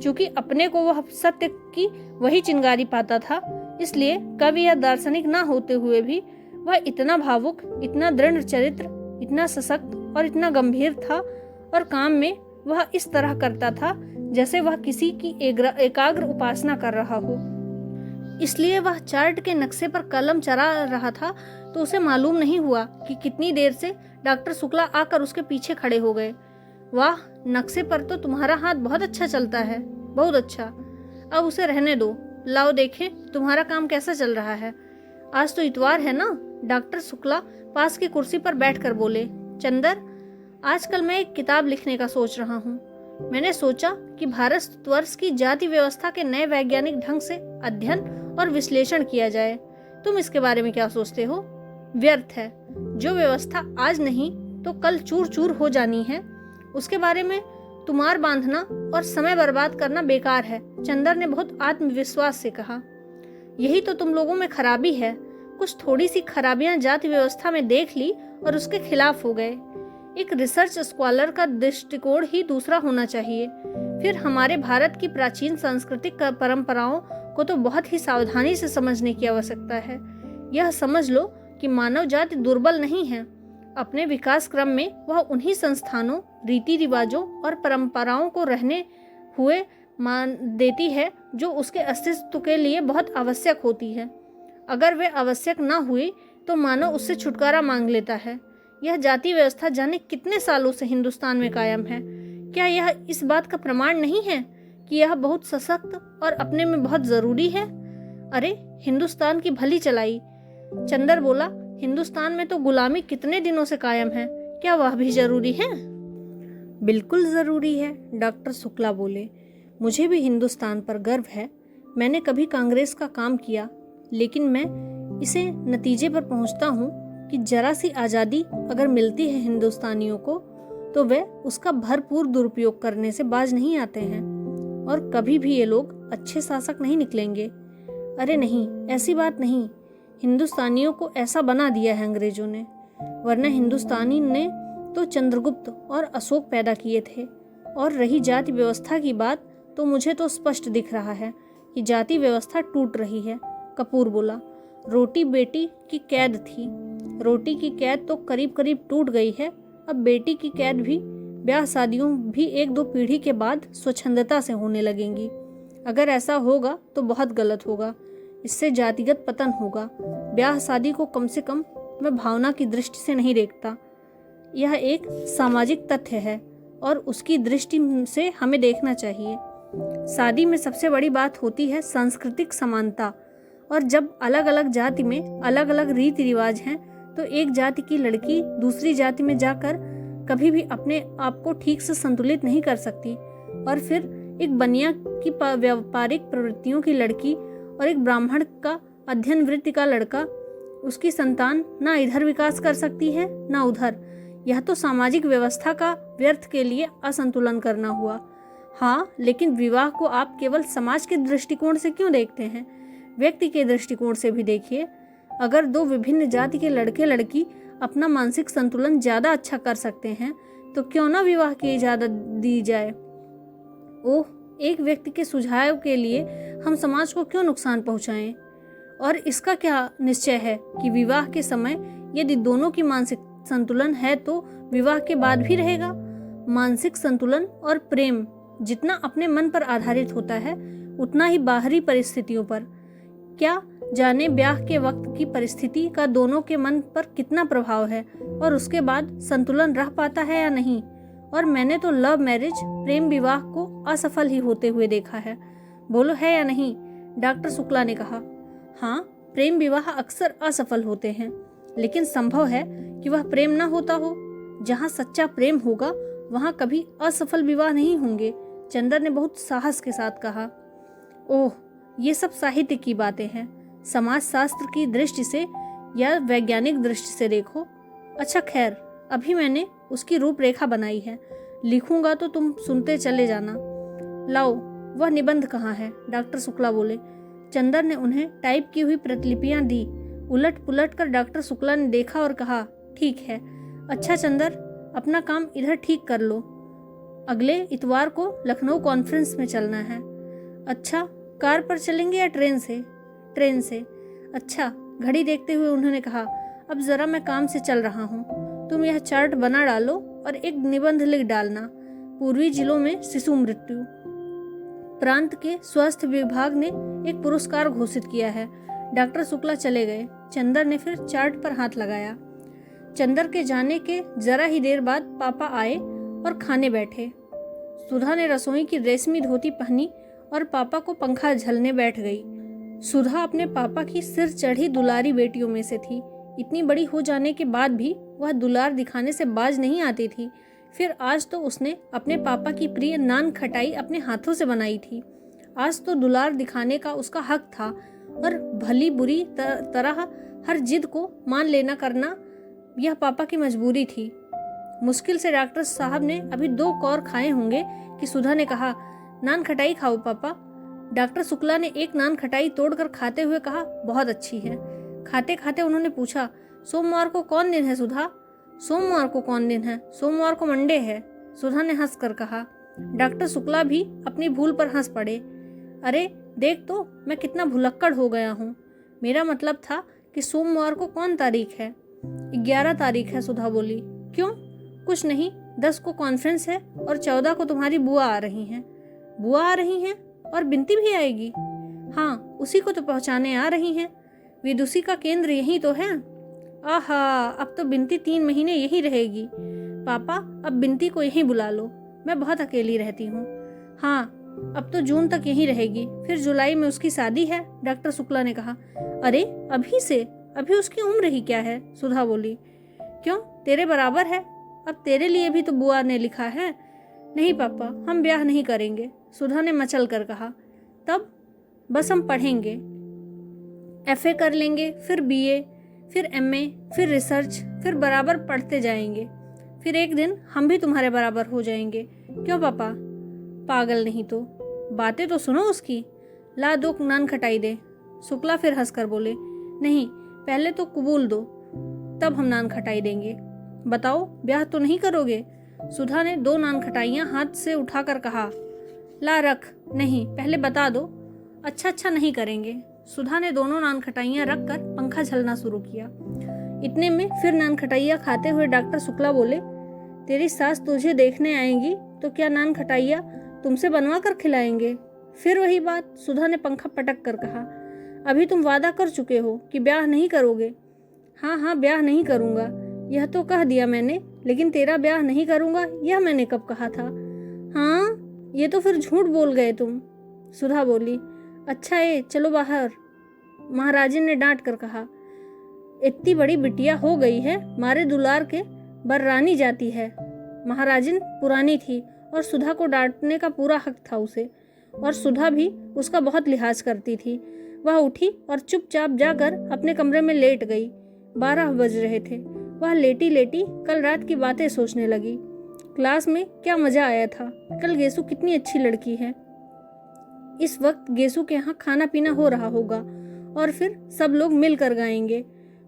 चूंकि अपने को वह सत्य की वही चिंगारी पाता था, इसलिए कवि या दार्शनिक ना होते हुए भी वह इतना भावुक, इतना दृढ़ चरित्र, इतना सशक्त और इतना गंभीर था और काम में वह इस तरह करता था जैसे वह किसी की एकाग्र उपासना कर रहा हो। इसलिए वह चार्ट के नक्शे पर कलम चला रहा था तो उसे मालूम नहीं हुआ कि कितनी देर से डॉक्टर शुक्ला आकर उसके पीछे खड़े हो गए। वाह, नक्शे पर तो तुम्हारा हाथ बहुत अच्छा चलता है, बहुत अच्छा। अब उसे रहने दो, लाओ देखें तुम्हारा काम कैसा चल रहा है। आज तो इतवार है ना। डॉक्टर शुक्ला पास की कुर्सी पर बैठकर बोले, चंदर, आजकल मैं एक किताब लिखने का सोच रहा हूँ। मैंने सोचा कि भारतवर्ष की जाति व्यवस्था के नए वैज्ञानिक ढंग से अध्ययन और विश्लेषण किया जाए। तुम इसके बारे में क्या सोचते हो? व्यर्थ है। जो व्यवस्था आज नहीं तो कल चूर चूर हो जानी है, उसके बारे में तुमार बांधना और समय बर्बाद करना बेकार है। चंदर ने बहुत आत्मविश्वास से कहा। यही तो तुम लोगों में खराबी है। कुछ थोड़ी सी खराबियां जाति व्यवस्था में देख ली और उसके खिलाफ हो गए। एक रिसर्च स्कॉलर का दृष्टिकोण ही दूसरा होना चाहिए। फिर हमारे भारत की प्राचीन सांस्कृतिक परंपराओं को तो बहुत ही सावधानी से समझने की आवश्यकता है। यह समझ लो कि मानव जाति दुर्बल नहीं है। अपने विकास क्रम में वह उन्हीं संस्थानों, रीति रिवाजों और परंपराओं को रहने हुए मान देती है जो उसके अस्तित्व के लिए बहुत आवश्यक होती है। अगर वे आवश्यक ना हुई तो मानव उससे छुटकारा मांग लेता है। यह जाति व्यवस्था जाने कितने सालों से हिंदुस्तान में कायम है। क्या यह इस बात का प्रमाण नहीं है कि यह बहुत सशक्त और अपने में बहुत जरूरी है? अरे, हिंदुस्तान की भली चलाई। चंदर बोला, हिंदुस्तान में तो गुलामी कितने दिनों से कायम है, क्या वह भी जरूरी है? बिल्कुल जरूरी है, डॉक्टर शुक्ला बोले। मुझे भी हिंदुस्तान पर गर्व है। मैंने कभी कांग्रेस का काम किया, लेकिन मैं इसे नतीजे पर पहुंचता हूं कि जरा सी आज़ादी अगर मिलती है हिंदुस्तानियों को तो वे उसका भरपूर दुरुपयोग करने से बाज नहीं आते हैं और कभी भी ये लोग अच्छे शासक नहीं निकलेंगे। अरे नहीं, ऐसी बात नहीं। हिंदुस्तानियों को ऐसा बना दिया है अंग्रेजों ने, वरना हिंदुस्तानी ने तो चंद्रगुप्त और अशोक पैदा किए थे। और रही जाति व्यवस्था की बात, तो मुझे तो स्पष्ट दिख रहा है कि जाति व्यवस्था टूट रही है। कपूर बोला, रोटी बेटी की कैद थी, रोटी की कैद तो करीब करीब टूट गई है। अब बेटी की कैद भी, ब्याह शादियों भी एक दो पीढ़ी के बाद स्वच्छंदता से होने लगेंगी। अगर ऐसा होगा तो बहुत गलत होगा। इससे जातिगत पतन होगा। ब्याह शादी को कम से कम मैं भावना की दृष्टि से नहीं देखता। यह एक सामाजिक तथ्य है और उसकी दृष्टि से हमें देखना चाहिए। शादी में सबसे बड़ी बात होती है सांस्कृतिक समानता, और जब अलग अलग जाति में अलग अलग रीति रिवाज हैं तो एक जाति की लड़की दूसरी जाति में जाकर कभी भी अपने आप को ठीक से संतुलित नहीं कर सकती। और फिर एक बनिया की व्यापारिक प्रवृत्तियों की लड़की और एक ब्राह्मण का अध्ययन वृत्ति का लड़का, उसकी संतान ना इधर विकास कर सकती है ना उधर। यह तो सामाजिक व्यवस्था का व्यर्थ के लिए असंतुलन करना हुआ। हाँ, लेकिन विवाह को आप केवल समाज के दृष्टिकोण से क्यों देखते हैं? व्यक्ति के दृष्टिकोण से भी देखिए। अगर दो विभिन्न जाति के लड़के लड़की अपना मानसिक संतुलन ज़्यादा अच्छा कर सकते हैं तो क्यों ना विवाह की इजाज़त दी जाए। ओह, एक व्यक्ति के सुझाव के लिए हम समाज को क्यों नुकसान पहुंचाएं? और इसका क्या निश्चय है कि विवाह के समय यदि दोनों की मानसिक संतुलन है तो विवाह के बाद भी रहेगा? मानसिक संतुलन और प्रेम जितना अपने मन पर आधारित होता है उतना ही बाहरी परिस्थितियों पर। क्या जाने ब्याह के वक्त की परिस्थिति का दोनों के मन पर कितना प्रभाव है और उसके बाद संतुलन रह पाता है या नहीं। और मैंने तो लव मैरिज, प्रेम विवाह को असफल ही होते हुए देखा है। बोलो, है या नहीं? डॉक्टर शुक्ला ने कहा। हाँ, प्रेम विवाह अक्सर असफल होते हैं, लेकिन संभव है कि वह प्रेम ना होता हो। जहाँ सच्चा प्रेम होगा वहाँ कभी असफल विवाह नहीं होंगे। चंदर ने बहुत साहस के साथ कहा। ओह, ये सब साहित्य की बातें हैं। समाजशास्त्र की दृष्टि से या वैज्ञानिक दृष्टि से देखो। अच्छा खैर, अभी मैंने उसकी रूपरेखा बनाई है, लिखूंगा तो तुम सुनते चले जाना। लाओ, वह निबंध कहाँ है? डॉक्टर शुक्ला बोले। चंदर ने उन्हें टाइप की हुई प्रतिलिपियां दी। उलट पुलट कर डॉक्टर शुक्ला ने देखा और कहा, ठीक है। अच्छा चंदर, अपना काम इधर ठीक कर लो, अगले इतवार को लखनऊ कॉन्फ्रेंस में चलना है। अच्छा, कार पर चलेंगे या ट्रेन से? ट्रेन से। अच्छा। घड़ी देखते हुए उन्होंने कहा, अब जरा मैं काम से चल रहा हूँ, तुम यह चार्ट बना डालो और एक निबंध लिख डालना, पूर्वी जिलों में शिशु मृत्यु। प्रांत के स्वास्थ्य विभाग ने एक पुरस्कार घोषित किया है। डॉक्टर शुक्ला चले गए। चंदर ने फिर चार्ट पर हाथ लगाया। चंदर के जाने के जरा ही देर बाद पापा आए और खाने बैठे। सुधा ने रसोई की रेशमी धोती पहनी और पापा को पंखा झलने बैठ गई। सुधा अपने पापा की सिर चढ़ी दुलारी बेटियों में से थी। इतनी बड़ी हो जाने के बाद भी वह दुलार दिखाने से बाज नहीं आती थी। फिर आज तो उसने अपने पापा की प्रिय नान खटाई अपने हाथों से बनाई थी। आज तो दुलार दिखाने का उसका हक था और भली बुरी तरह हर जिद को मान लेना करना यह पापा की मजबूरी थी। मुश्किल से डॉक्टर साहब ने अभी 2 कौर खाए होंगे कि सुधा ने कहा, नान खटाई खाओ पापा। डॉक्टर शुक्ला ने एक नान खटाई तोड़कर खाते हुए कहा, बहुत अच्छी है। खाते खाते उन्होंने पूछा, सोमवार को कौन दिन है सुधा? सोमवार को कौन दिन है? सोमवार को मंडे है, सुधा ने हंस कर कहा। डॉक्टर शुक्ला भी अपनी भूल पर हंस पड़े। अरे देख तो, मैं कितना भुलक्कड़ हो गया हूँ। मेरा मतलब था कि सोमवार को कौन तारीख है? 11 तारीख है, सुधा बोली। क्यों? कुछ नहीं, 10 को कॉन्फ्रेंस है और 14 को तुम्हारी बुआ आ रही हैं। बुआ आ रही हैं और बिनती भी आएगी? हाँ, उसी को तो पहुंचाने आ रही हैं। विदुषी का केंद्र यही तो है। आहा, अब तो बिनती 3 महीने यही रहेगी। पापा, अब बिनती को यहीं बुला लो, मैं बहुत अकेली रहती हूँ। हाँ, अब तो जून तक यहीं रहेगी, फिर जुलाई में उसकी शादी है, डॉक्टर शुक्ला ने कहा। अरे अभी से? अभी उसकी उम्र ही क्या है? सुधा बोली। क्यों, तेरे बराबर है। अब तेरे लिए भी तो बुआ ने लिखा है। नहीं पापा, हम ब्याह नहीं करेंगे, सुधा ने मचल कर कहा। तब? बस हम पढ़ेंगे, FA कर लेंगे, फिर BA, फिर MA, फिर रिसर्च, फिर बराबर पढ़ते जाएंगे। फिर एक दिन हम भी तुम्हारे बराबर हो जाएंगे। क्यों पापा? पागल नहीं तो। बातें तो सुनो उसकी। ला 2 नान खटाई दे। शुक्ला फिर हंसकर बोले, नहीं, पहले तो कबूल दो, तब हम नान खटाई देंगे। बताओ, ब्याह तो नहीं करोगे? सुधा ने 2 नान खटाइयाँ हाथ से उठाकर कहा। ला रख। नहीं, पहले बता दो। अच्छा, नहीं करेंगे। सुधा ने दोनों नान खटाइयाँ रख कर पंखा झलना शुरू किया। इतने में फिर नान खटाइयाँ खाते हुए डॉक्टर शुक्ला बोले, तेरी सास तुझे देखने आएंगी तो क्या नान खटाइयाँ तुमसे बनवा कर खिलाएंगे? फिर वही बात, सुधा ने पंखा पटक कर कहा। अभी तुम वादा कर चुके हो कि ब्याह नहीं करोगे। हाँ, ब्याह नहीं करूँगा, यह तो कह दिया मैंने, लेकिन तेरा ब्याह नहीं करूँगा यह मैंने कब कहा था? हाँ, ये तो फिर झूठ बोल गए तुम, सुधा बोली। अच्छा चलो बाहर, महाराजिन ने डांट कर कहा। इतनी बड़ी बिटिया हो गई है, मारे दुलार के बर्रानी जाती है। महाराजिन पुरानी थी और सुधा को डांटने का पूरा हक था उसे, और सुधा भी उसका बहुत लिहाज करती थी। वह उठी और चुपचाप जाकर अपने कमरे में लेट गई। 12 बज रहे थे। वह लेटी लेटी कल रात की बातें सोचने लगी। क्लास में क्या मजा आया था, कल गेसु कितनी अच्छी लड़की है। इस वक्त गेसु के यहाँ खाना पीना हो रहा होगा और फिर सब लोग मिलकर गाएंगे।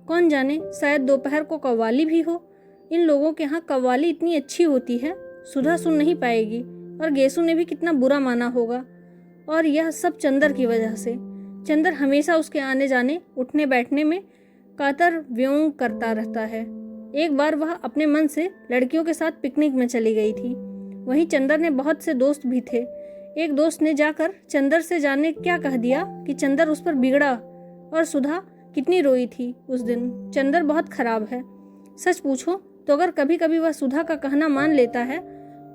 कौन जाने, शायद दोपहर को कव्वाली भी हो। इन लोगों के यहाँ कव्वाली इतनी अच्छी होती है, सुधा सुन नहीं पाएगी और गेसु ने भी कितना बुरा माना होगा। और यह सब चंदर की वजह से। चंदर हमेशा उसके आने जाने, उठने बैठने में कातर व्योम करता रहता है। एक बार वह अपने मन से लड़कियों के साथ पिकनिक में चली गई थी। वहीं चंदर ने बहुत से दोस्त भी थे। एक दोस्त ने जाकर चंदर से जाने क्या कह दिया कि चंदर उस पर बिगड़ा, और सुधा कितनी रोई थी उस दिन। चंदर बहुत खराब है। सच पूछो तो अगर कभी कभी वह सुधा का कहना मान लेता है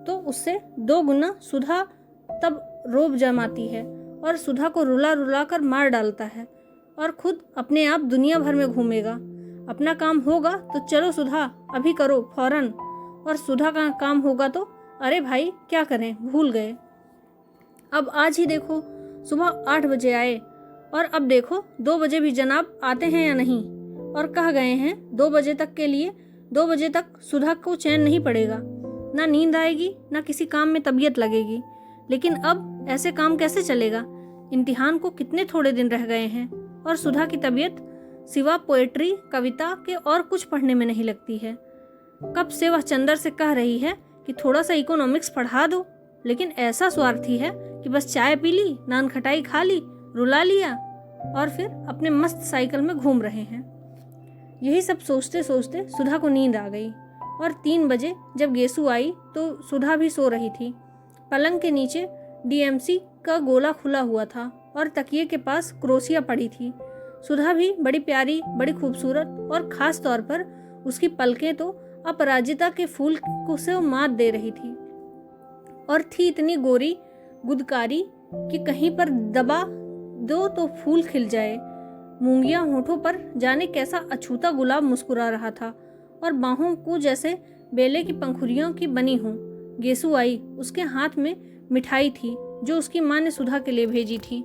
तो उससे 2 गुना सुधा तब रोब जमाती है और सुधा को रुला रुला कर मार डालता है और खुद अपने आप दुनिया भर में घूमेगा। अपना काम होगा तो चलो सुधा अभी करो फौरन, और सुधा का काम होगा तो अरे भाई क्या करें, भूल गए। अब आज ही देखो सुबह 8 बजे आए और अब देखो 2 बजे भी जनाब आते हैं या नहीं, और कह गए हैं 2 बजे तक के लिए। 2 बजे तक सुधा को चैन नहीं पड़ेगा, ना नींद आएगी ना किसी काम में तबीयत लगेगी। लेकिन अब ऐसे काम कैसे चलेगा? इम्तिहान को कितने थोड़े दिन रह गए हैं और सुधा की तबीयत सिवा पोएट्री कविता के और कुछ पढ़ने में नहीं लगती है। कब से वह चंदर से कह रही है कि थोड़ा सा इकोनॉमिक्स पढ़ा दो, लेकिन ऐसा स्वार्थी है कि बस चाय पी ली, नान खटाई खा ली, रुला लिया और फिर अपने मस्त साइकिल में घूम रहे हैं। यही सब सोचते सोचते सुधा को नींद आ गई और 3 बजे जब गेसु आई तो सुधा भी सो रही थी। पलंग के नीचे डीएमसी का गोला खुला हुआ था और तकिए के पास क्रोसिया पड़ी थी। सुधा भी बड़ी प्यारी, बड़ी खूबसूरत और ख़ास तौर पर उसकी पलकें तो अपराजिता के फूल को से मात दे रही थी और थी इतनी गोरी गुदकारी कि कहीं पर दबा दो तो फूल खिल जाए। मूंगियां होठों पर जाने कैसा अछूता गुलाब मुस्कुरा रहा था और बाहों को जैसे बेले की पंखुड़ियों की बनी हों। गेसु आई, उसके हाथ में मिठाई थी जो उसकी माँ ने सुधा के लिए भेजी थी।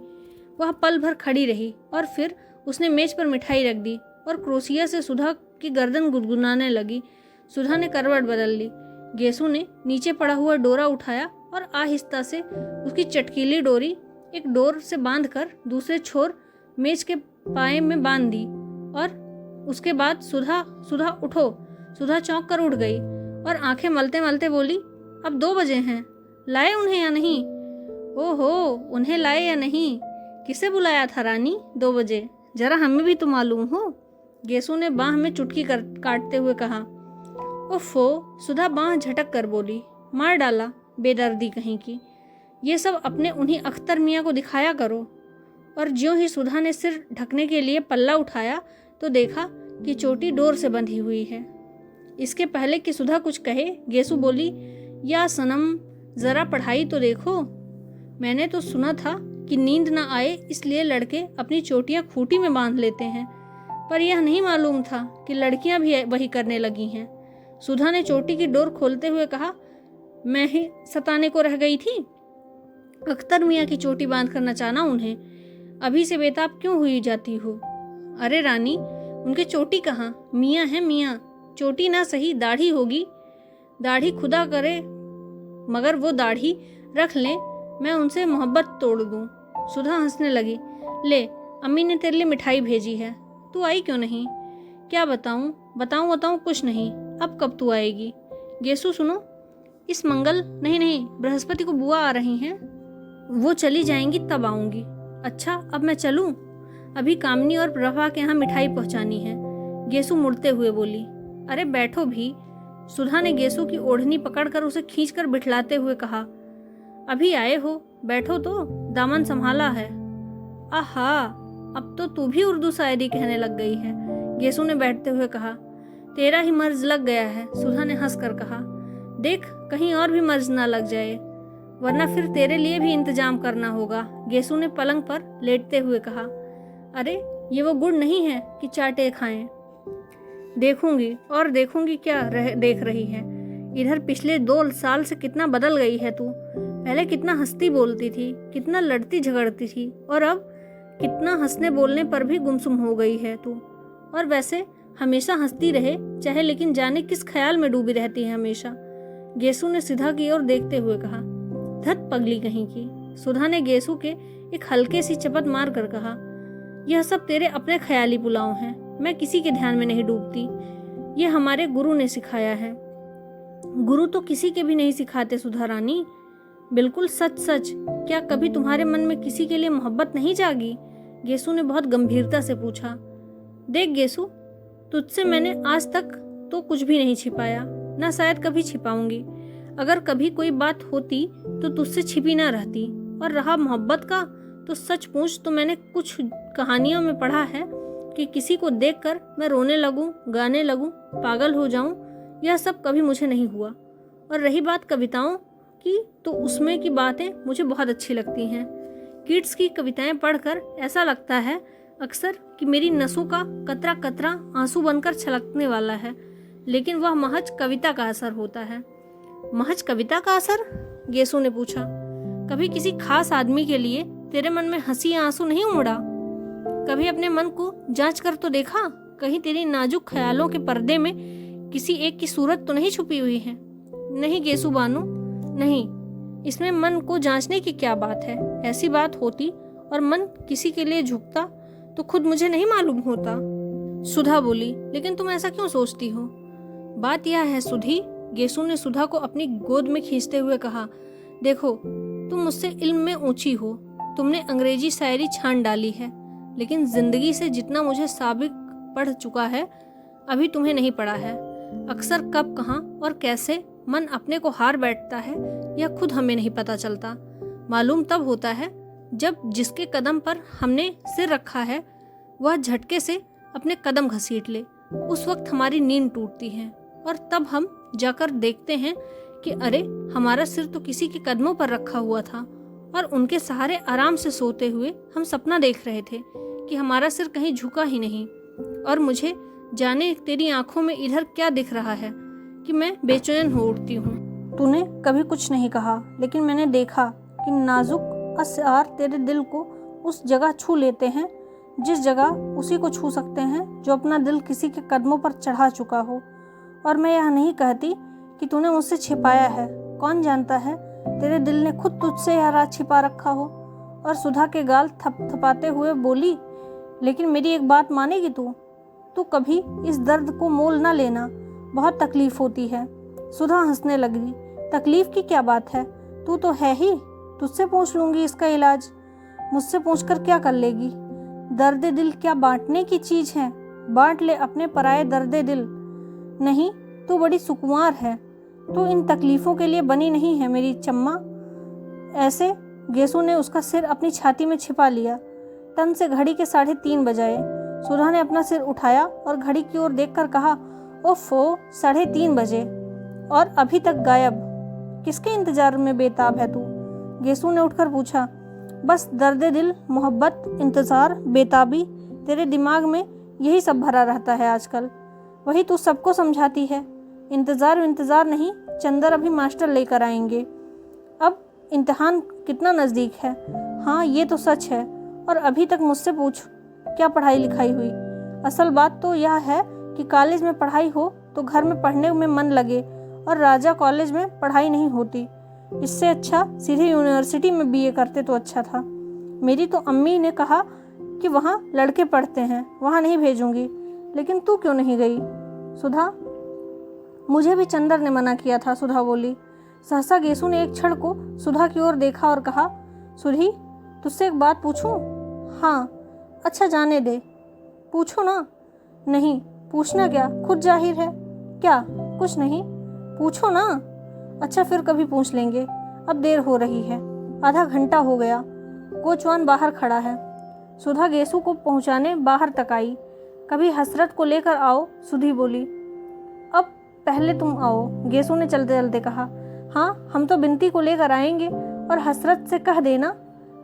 वह पल भर खड़ी रही और फिर उसने मेज पर मिठाई रख दी और क्रोसिया से सुधा की गर्दन गुदगुदाने लगी। सुधा ने करवट बदल ली। गेसु ने नीचे पड़ा हुआ डोरा उठाया और आहिस्ता से उसकी चटकीली डोरी एक डोर से बांधकर दूसरे छोर मेज के पाए में बांध दी और उसके बाद सुधा उठो। सुधा चौंक कर उठ गई और आंखें मलते मलते बोली, अब 2 बजे हैं, लाए उन्हें या नहीं? ओहो, उन्हें लाए या नहीं? किसे बुलाया था रानी 2 बजे? जरा हमें भी तो मालूम हो। गेसु ने बाह में चुटकी काटते हुए कहा। ओफो, सुधा बाह झटक कर बोली, मार डाला, बेदर्दी कहीं की। ये सब अपने उन्हीं अख्तर मियाँ को दिखाया करो। और ज्यों ही सुधा ने सिर ढकने के लिए पल्ला उठाया तो देखा कि चोटी डोर से बंधी हुई है। इसके पहले कि सुधा कुछ कहे, गेसु बोली, या सनम, जरा पढ़ाई तो देखो। मैंने तो सुना था कि नींद ना आए इसलिए लड़के अपनी चोटियां खूंटी में बांध लेते हैं, पर यह नहीं मालूम था कि लड़कियां भी वही करने लगी हैं। सुधा ने चोटी की डोर खोलते हुए कहा, मैं ही सताने को रह गई थी। अख्तर मियाँ की चोटी बांध कर नचाना उन्हें, अभी से बेताब क्यों हुई जाती हो? अरे रानी, उनके चोटी कहाँ? मियाँ है मियाँ, चोटी ना सही दाढ़ी होगी। दाढ़ी खुदा करे मगर वो दाढ़ी रख लें, मैं उनसे मोहब्बत तोड़ दूं। सुधा हंसने लगी। ले, अम्मी ने तेरे लिए मिठाई भेजी है, तू आई क्यों नहीं? क्या बताऊं बताऊं कुछ नहीं। अब कब तू आएगी? गेसु सुनो, इस मंगल नहीं बृहस्पति को बुआ आ रही हैं, वो चली जाएंगी तब आऊंगी। अच्छा, अब मैं चलूं? अभी कामनी और प्रभा के यहाँ मिठाई पहुंचानी है। गेसु मुड़ते हुए बोली। अरे बैठो भी। सुधा ने गेसु की ओढ़नी पकड़कर उसे खींचकर बिठलाते हुए कहा, अभी आए हो, बैठो तो, दामन संभाला है। आहा, अब तो तू भी उर्दू शायरी कहने लग गई है, गेसु ने बैठते हुए कहा। तेरा ही मर्ज लग गया है, सुधा ने हंसकर कहा। देख कहीं और भी मर्ज ना लग जाए, वरना फिर तेरे लिए भी इंतजाम करना होगा, गेसु ने पलंग पर लेटते हुए कहा। अरे ये वो गुड़ नहीं है कि चाटे खाएं। देखूंगी और देखूंगी क्या देख रही है। इधर पिछले 2 साल से कितना बदल गई है तू। पहले कितना हंसती बोलती थी, कितना लड़ती झगड़ती थी, और अब कितना हंसने बोलने पर भी गुमसुम हो गई है तू। और वैसे हमेशा हंसती रहे चाहे, लेकिन जाने किस ख्याल में डूबी रहती है हमेशा, गेसु ने सुधा की ओर देखते हुए कहा। धत पगली कहीं की, सुधा ने गेसु के एक हल्के सी चपत मार कर कहा। यह सब तेरे अपने ख्याली पुलाव हैं, मैं किसी के ध्यान में नहीं डूबती, यह हमारे गुरु ने सिखाया है। गुरु तो किसी के भी नहीं सिखाते सुधा रानी। बिल्कुल सच सच, क्या कभी तुम्हारे मन में किसी के लिए मोहब्बत नहीं जागी? गेसु ने बहुत गंभीरता से पूछा। देख गेसु, तुझसे मैंने आज तक तो कुछ भी नहीं छिपाया, ना शायद कभी छिपाऊंगी। अगर कभी कोई बात होती तो तुझसे छिपी ना रहती। और रहा मोहब्बत का, तो सच पूछ तो मैंने कुछ कहानियों में पढ़ा है कि किसी को देखकर मैं रोने लगूं, गाने लगूं, पागल हो जाऊं। यह सब कभी मुझे नहीं हुआ। और रही बात कविताओं की, तो उसमें की बातें मुझे बहुत अच्छी लगती हैं। कीट्स की कविताएं पढ़कर ऐसा लगता है अक्सर कि मेरी नसों का कतरा कतरा आंसू बनकर छलकने वाला है, लेकिन वह महज कविता का असर होता है। महज कविता का असर? गेसु ने पूछा। कभी किसी खास आदमी के लिए तेरे मन में हंसी या आंसू नहीं उमड़ा? कभी अपने मन को जांच कर तो देखा, कहीं तेरी नाजुक ख्यालों के पर्दे में किसी एक की सूरत तो नहीं छुपी हुई है? नहीं गेसु बानो, नहीं, इसमें मन को जांचने की क्या बात है। ऐसी बात होती और मन किसी के लिए झुकता तो खुद मुझे नहीं मालूम होता। सुधा बोली, लेकिन तुम ऐसा क्यों सोचती हो? बात यह है सुधी, गेसु ने सुधा को अपनी गोद में खींचते हुए कहा, देखो तुम मुझसे इल्म में ऊंची हो, तुमने अंग्रेजी शायरी छान डाली है, लेकिन जिंदगी से जितना मुझे साबिक पढ़ चुका है अभी तुम्हें नहीं पड़ा है। अक्सर कब, कहाँ और कैसे मन अपने को हार बैठता है यह खुद हमें नहीं पता चलता। मालूम तब होता है जब जिसके कदम पर हमने सिर रखा है वह झटके से अपने कदम घसीट ले। उस वक्त हमारी नींद टूटती है और तब हम जाकर देखते हैं कि अरे हमारा सिर तो किसी के कदमों पर रखा हुआ था और उनके सहारे आराम से सोते हुए हम सपना देख रहे थे कि हमारा सिर कहीं झुका ही नहीं। और मुझे जाने तेरी आंखों में इधर क्या दिख रहा है कि मैं बेचैन हो उठती हूँ। तूने कभी कुछ नहीं कहा, लेकिन मैंने देखा कि नाजुक असरार तेरे दिल को उस जगह छू लेते हैं जिस जगह उसी को छू सकते हैं जो अपना दिल किसी के कदमों पर चढ़ा चुका हो। और मैं यह नहीं कहती कि तूने मुझसे छिपाया है, कौन जानता है तेरे दिल ने खुद तुझसे यह राज छिपा रखा हो। और सुधा के गाल थपथपाते हुए बोली, लेकिन मेरी एक बात मानेगी तू कभी इस दर्द को मोल ना लेना, बहुत तकलीफ होती है। सुधा हंसने लगी, तकलीफ की क्या बात है, तू तो है ही, तुझसे पूछ लूंगी इसका इलाज। मुझसे पूछकर क्या कर लेगी? दर्द दिल क्या बांटने की चीज है? बांट ले अपने पराये दर्द दिल। नहीं, तू बड़ी सुकुमार है, तू इन तकलीफों के लिए बनी नहीं है मेरी चम्मा। ऐसे गेसु ने उसका सिर अपनी छाती में छिपा लिया। टन से घड़ी के 3:30 बजाए। सुधा ने अपना सिर उठाया और घड़ी की ओर देखकर कहा, ओफो, 3:30 बजे और अभी तक गायब। किसके इंतजार में बेताब है तू? गेसु ने उठकर पूछा। बस दर्द दिल, मोहब्बत, इंतजार, बेताबी, तेरे दिमाग में यही सब भरा रहता है आजकल। वही तू सबको समझाती है। इंतजार नहीं, चंदर अभी मास्टर लेकर आएंगे। अब इम्तिहान कितना नज़दीक है। हाँ, ये तो सच है। और अभी तक मुझसे पूछ क्या पढ़ाई लिखाई हुई। असल बात तो यह है कि कॉलेज में पढ़ाई हो तो घर में पढ़ने में मन लगे, और राजा कॉलेज में पढ़ाई नहीं होती। इससे अच्छा सीधे यूनिवर्सिटी में बीए करते तो अच्छा था। मेरी तो अम्मी ने कहा कि वहाँ लड़के पढ़ते हैं, वहाँ नहीं भेजूंगी। लेकिन तू क्यों नहीं गई? सुधा, मुझे भी चंदर ने मना किया था, सुधा बोली। सहसा गेसु ने एक क्षण को सुधा की ओर देखा और कहा, सुधी, तुझसे एक बात पूछूं? हाँ। अच्छा, जाने दे, पूछो ना। नहीं, पूछना क्या, खुद जाहिर है। क्या? कुछ नहीं, पूछो ना। अच्छा, फिर कभी पूछ लेंगे, अब देर हो रही है। आधा घंटा हो गया, कोचवान बाहर खड़ा है। सुधा गेसु को पहुंचाने बाहर तक आई। कभी हसरत को लेकर आओ, सुधी बोली। अब पहले तुम आओ, गेसु ने चलते चलते कहा। हाँ, हम तो बिनती को लेकर आएंगे और हसरत से कह देना,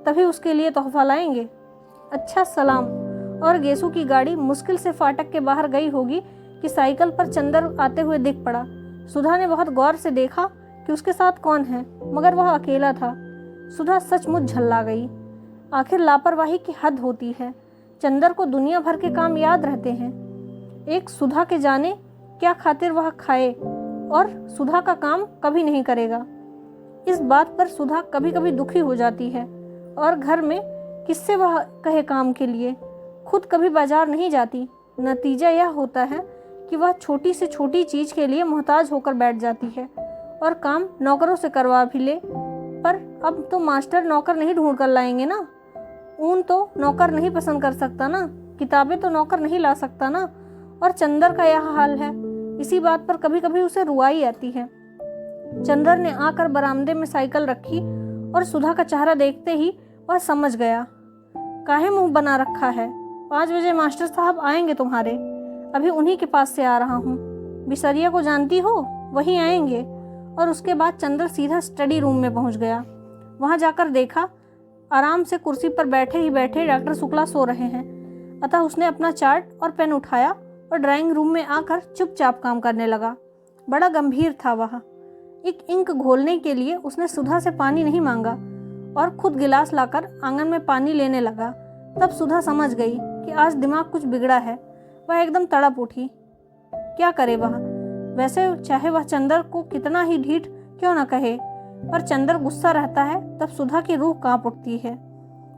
तभी उसके लिए तोहफा लाएंगे। अच्छा, सलाम। और गेसु की गाड़ी मुश्किल से फाटक के बाहर गई होगी कि साइकिल पर चंदर आते हुए दिख पड़ा। सुधा ने बहुत गौर से देखा कि उसके साथ कौन है, मगर वह अकेला था। सुधा सचमुच झल्ला गई। आखिर लापरवाही की हद होती है। चंदर को दुनिया भर के काम याद रहते हैं, एक सुधा के जाने क्या खातिर वह खाए, और सुधा का काम कभी नहीं करेगा। इस बात पर सुधा कभी कभी दुखी हो जाती है, और घर में किससे वह कहे काम के लिए। खुद कभी बाजार नहीं जाती। नतीजा यह होता है कि वह छोटी से छोटी चीज के लिए मोहताज होकर बैठ जाती है, और काम नौकरों से करवा भी ले। पर अब तो मास्टर नौकर नहीं ढूंढ कर लाएंगे ना। ऊन तो नौकर नहीं पसंद कर सकता ना, किताबें तो नौकर नहीं ला सकता ना। और चंदर का यह हाल है। इसी बात पर कभी कभी उसे रुआई आती है। चंदर ने आकर बरामदे में साइकिल रखी और सुधा का चेहरा देखते ही वह समझ गया। काहे मुंह बना रखा है? 5 बजे मास्टर साहब आएंगे तुम्हारे, अभी उन्हीं के पास से आ रहा हूँ। बिसरिया को जानती हो, वही आएंगे। और उसके बाद चंदर सीधा स्टडी रूम में पहुँच गया। वहाँ जाकर देखा, आराम से कुर्सी पर बैठे ही बैठे डॉक्टर शुक्ला सो रहे हैं। अतः उसने अपना चार्ट और पेन उठाया और ड्राइंग रूम में आकर चुपचाप काम करने लगा। बड़ा गंभीर था वह। एक इंक घोलने के लिए उसने सुधा से पानी नहीं मांगा और खुद गिलास लाकर आंगन में पानी लेने लगा। तब सुधा समझ गई कि आज दिमाग कुछ बिगड़ा है। वह एकदम तड़प उठी। क्या करे वह? वैसे चाहे वह चंदर को कितना ही ढीठ क्यों न कहे, पर चंदर गुस्सा रहता है तब सुधा की रूह कांप उठती है।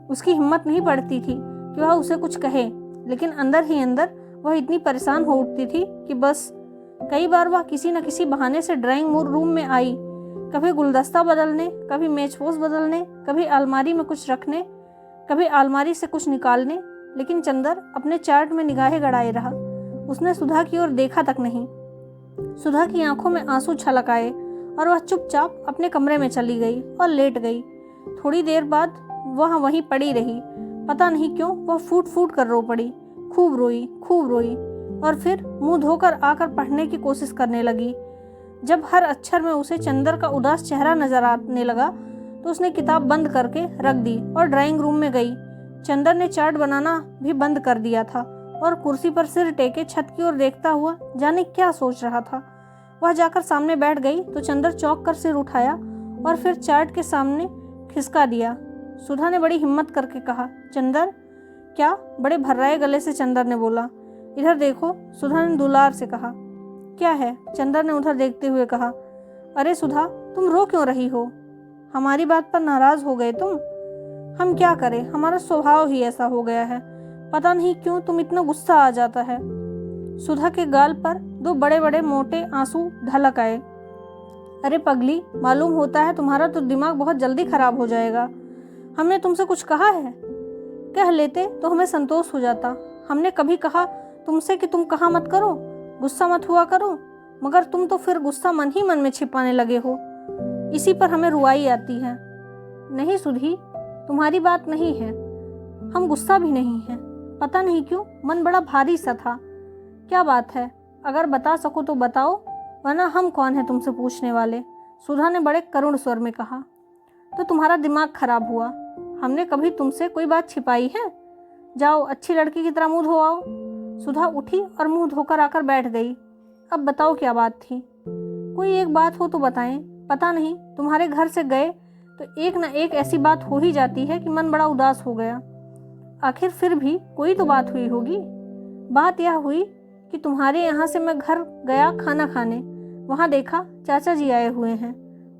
उसकी हिम्मत नहीं पड़ती थी कि वह उसे कुछ कहे, लेकिन अंदर ही अंदर वह इतनी परेशान हो उठती थी कि बस। कई बार वह किसी न किसी बहाने से ड्राइंग रूम में आई, कभी गुलदस्ता बदलने, कभी मेजपोश बदलने, कभी अलमारी में कुछ रखने, कभी अलमारी से कुछ निकालने, लेकिन चंदर अपने चार्ट में निगाहें गड़ाए रहा। उसने सुधा की ओर देखा तक नहीं। सुधा की आंखों में आंसू छलक आए और वह चुपचाप अपने कमरे में चली गई और लेट गई। थोड़ी देर बाद वह वहीं पड़ी रही। पता नहीं क्यों वह फूट फूट कर रो पड़ी, खूब रोई और फिर मुंह धोकर आकर पढ़ने की कोशिश करने लगी। जब हर अक्षर में उसे चंदर का उदास चेहरा नजर आने लगा तो उसने किताब बंद करके रख दी और ड्राइंग रूम में गई। चंदर ने चार्ट बनाना भी बंद कर दिया था और कुर्सी पर सिर टेके छत की ओर देखता हुआ जाने क्या सोच रहा था। वह जाकर सामने बैठ गई तो चंदर चौंक कर सिर उठाया और फिर चार्ट के सामने खिसका दिया। सुधा ने बड़ी हिम्मत करके कहा, चंदर। क्या? बड़े भर्राए गले से चंदर ने बोला। इधर देखो, सुधा ने दुलार से कहा। क्या है? चंदर ने उधर देखते हुए कहा। अरे सुधा, तुम रो क्यों रही हो? हमारी बात पर नाराज हो गए तुम? हम क्या करें, हमारा स्वभाव ही ऐसा हो गया है। पता नहीं क्यों तुम इतना गुस्सा आ जाता है। सुधा के गाल पर दो बड़े बड़े मोटे आंसू ढलक आए। अरे पगली, मालूम होता है तुम्हारा तो दिमाग बहुत जल्दी खराब हो जाएगा। हमने तुमसे कुछ कहा है? कह लेते तो हमें संतोष हो जाता। हमने कभी कहा तुमसे कि तुम कहा मत करो, गुस्सा मत हुआ करो, मगर तुम तो फिर गुस्सा मन ही मन में छिपाने लगे हो। इसी पर हमें रुआई आती है। नहीं सुधी, तुम्हारी बात नहीं है, हम गुस्सा भी नहीं है। पता नहीं क्यों मन बड़ा भारी सा था। क्या बात है? अगर बता सको तो बताओ, वरना हम कौन है तुमसे पूछने वाले। सुधा ने बड़े करुण स्वर में कहा। तो तुम्हारा दिमाग खराब हुआ। हमने कभी तुमसे कोई बात छिपाई है? जाओ, अच्छी लड़की की तरह मुंह धो आओ। सुधा उठी और मुंह धोकर आकर बैठ गई। अब बताओ क्या बात थी? कोई एक बात हो तो बताएं। पता नहीं, तुम्हारे घर से गए तो एक न एक ऐसी बात हो ही जाती है कि मन बड़ा उदास हो गया। आखिर फिर भी कोई तो बात हुई होगी। बात यह हुई कि तुम्हारे यहाँ से मैं घर गया खाना खाने। वहाँ देखा चाचा जी आए हुए हैं,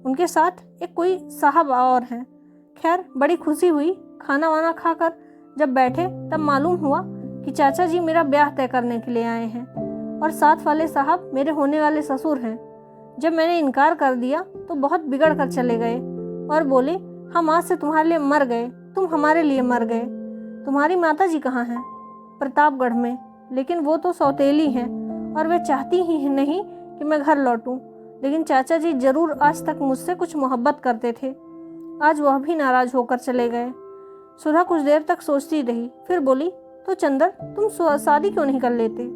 उनके साथ एक कोई साहब और हैं। खैर बड़ी खुशी हुई। खाना वाना खाकर जब बैठे तब मालूम हुआ कि चाचा जी मेरा ब्याह तय करने के लिए आए हैं और साथ वाले साहब मेरे होने वाले ससुर हैं। जब मैंने इनकार कर दिया तो बहुत बिगड़ कर चले गए और बोले, हम आज से तुम्हारे लिए मर गए, तुम हमारे लिए मर गए। तुम्हारी माता जी कहाँ हैं? प्रतापगढ़ में, लेकिन वो तो सौतेली हैं और वे चाहती ही नहीं कि मैं घर लौटूं। लेकिन चाचा जी जरूर आज तक मुझसे कुछ मोहब्बत करते थे। आज वह भी नाराज होकर चले गए। सुधा कुछ देर तक सोचती रही, फिर बोली, तो चंदर, तुम शादी क्यों नहीं कर लेते?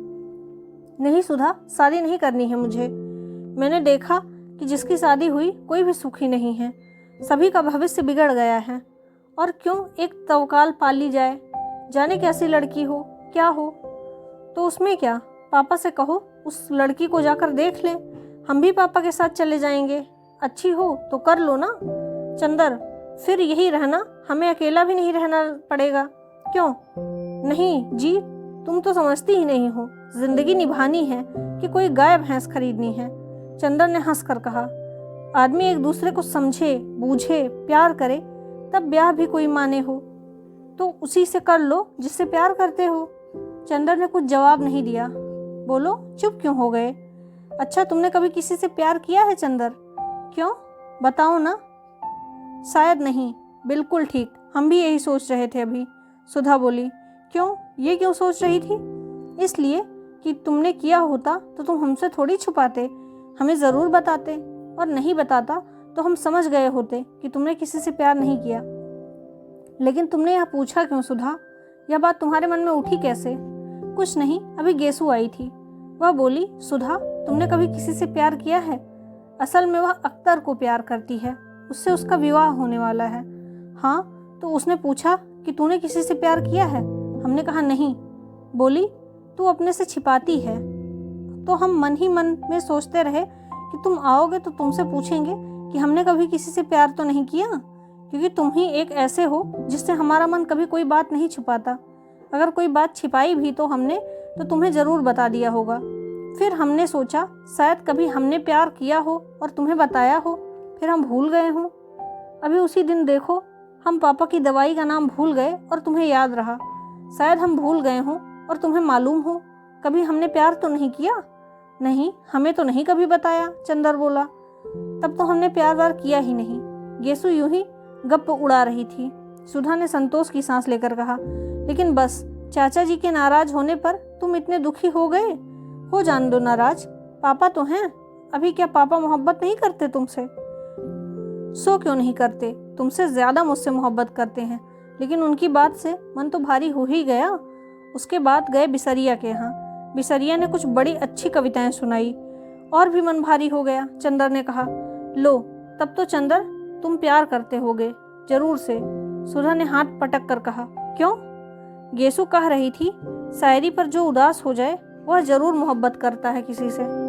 नहीं सुधा, शादी नहीं करनी है मुझे। मैंने देखा कि जिसकी शादी हुई कोई भी सुखी नहीं है, सभी का भविष्य बिगड़ गया है। और क्यों एक तवकाल पाल ली जाए, जाने कैसी लड़की हो, क्या हो। तो उसमें क्या, पापा से कहो उस लड़की को जाकर देख लें, हम भी पापा के साथ चले जाएंगे। अच्छी हो तो कर लो ना चंदर, फिर यही रहना, हमें अकेला भी नहीं रहना पड़ेगा। क्यों? नहीं जी, तुम तो समझती ही नहीं हो, जिंदगी निभानी है कि कोई गाय भैंस खरीदनी है। चंदर ने हंसकर कहा, आदमी एक दूसरे को समझे, बूझे, प्यार करे, तब ब्याह भी कोई माने हो तो उसी से कर लो जिससे प्यार करते हो। चंदर ने कुछ जवाब नहीं दिया। बोलो, चुप क्यों हो गए? अच्छा, तुमने कभी किसी से प्यार किया है चंदर? क्यों, बताओ ना। शायद नहीं। बिल्कुल ठीक, हम भी यही सोच रहे थे अभी। सुधा बोली। क्यों, ये क्यों सोच रही थी? इसलिए कि तुमने किया होता तो तुम हमसे थोड़ी छुपाते, हमें ज़रूर बताते, और नहीं बताता तो हम समझ गए होते कि तुमने किसी से प्यार नहीं किया। लेकिन तुमने यह पूछा क्यों सुधा? यह बात तुम्हारे मन में उठी कैसे? कुछ नहीं, अभी गेसू आई थी, वह बोली, सुधा तुमने कभी किसी से प्यार किया है? असल में वह अख्तर को प्यार करती है, उससे उसका विवाह होने वाला है। हाँ, तो उसने पूछा कि तूने किसी से प्यार किया है? हमने कहा नहीं। बोली, तू अपने से छिपाती है। तो हम मन ही मन में सोचते रहे कि तुम आओगे तो तुमसे पूछेंगे कि हमने कभी किसी से प्यार तो नहीं किया, क्योंकि तुम ही एक ऐसे हो जिससे हमारा मन कभी कोई बात नहीं छुपाता। अगर कोई बात छिपाई भी तो हमने तो तुम्हें ज़रूर बता दिया होगा। फिर हमने सोचा शायद कभी हमने प्यार किया हो और तुम्हें बताया हो, फिर हम भूल गए हों। अभी उसी दिन देखो, हम पापा की दवाई का नाम भूल गए और तुम्हें याद रहा। शायद हम भूल गए हों और तुम्हें मालूम हो। कभी हमने प्यार तो नहीं किया? नहीं, हमें तो नहीं कभी बताया, चंदर बोला। तब तो हमने प्यार व्यार किया ही नहीं। गेसु यूं ही गप्प उड़ा रही थी। सुधा ने संतोष की सांस लेकर कहा, लेकिन बस चाचा जी के नाराज होने पर तुम इतने दुखी हो गए? हो जान दो नाराज, पापा तो हैं। अभी क्या पापा मोहब्बत नहीं करते तुमसे? सो क्यों नहीं करते, तुमसे ज्यादा मुझसे मोहब्बत करते हैं। लेकिन उनकी बात से मन तो भारी हो ही गया। उसके बाद गए बिसरिया के यहाँ। बिसरिया ने कुछ बड़ी अच्छी कविताएं सुनाई। और भी मन भारी हो गया। चंदर ने कहा, लो तब तो चंदर तुम प्यार करते होगे जरूर से। सुधा ने हाथ पटक कर कहा, क्यों? गेसु कह रही थी, शायरी पर जो उदास हो जाए वह जरूर मोहब्बत करता है किसी से।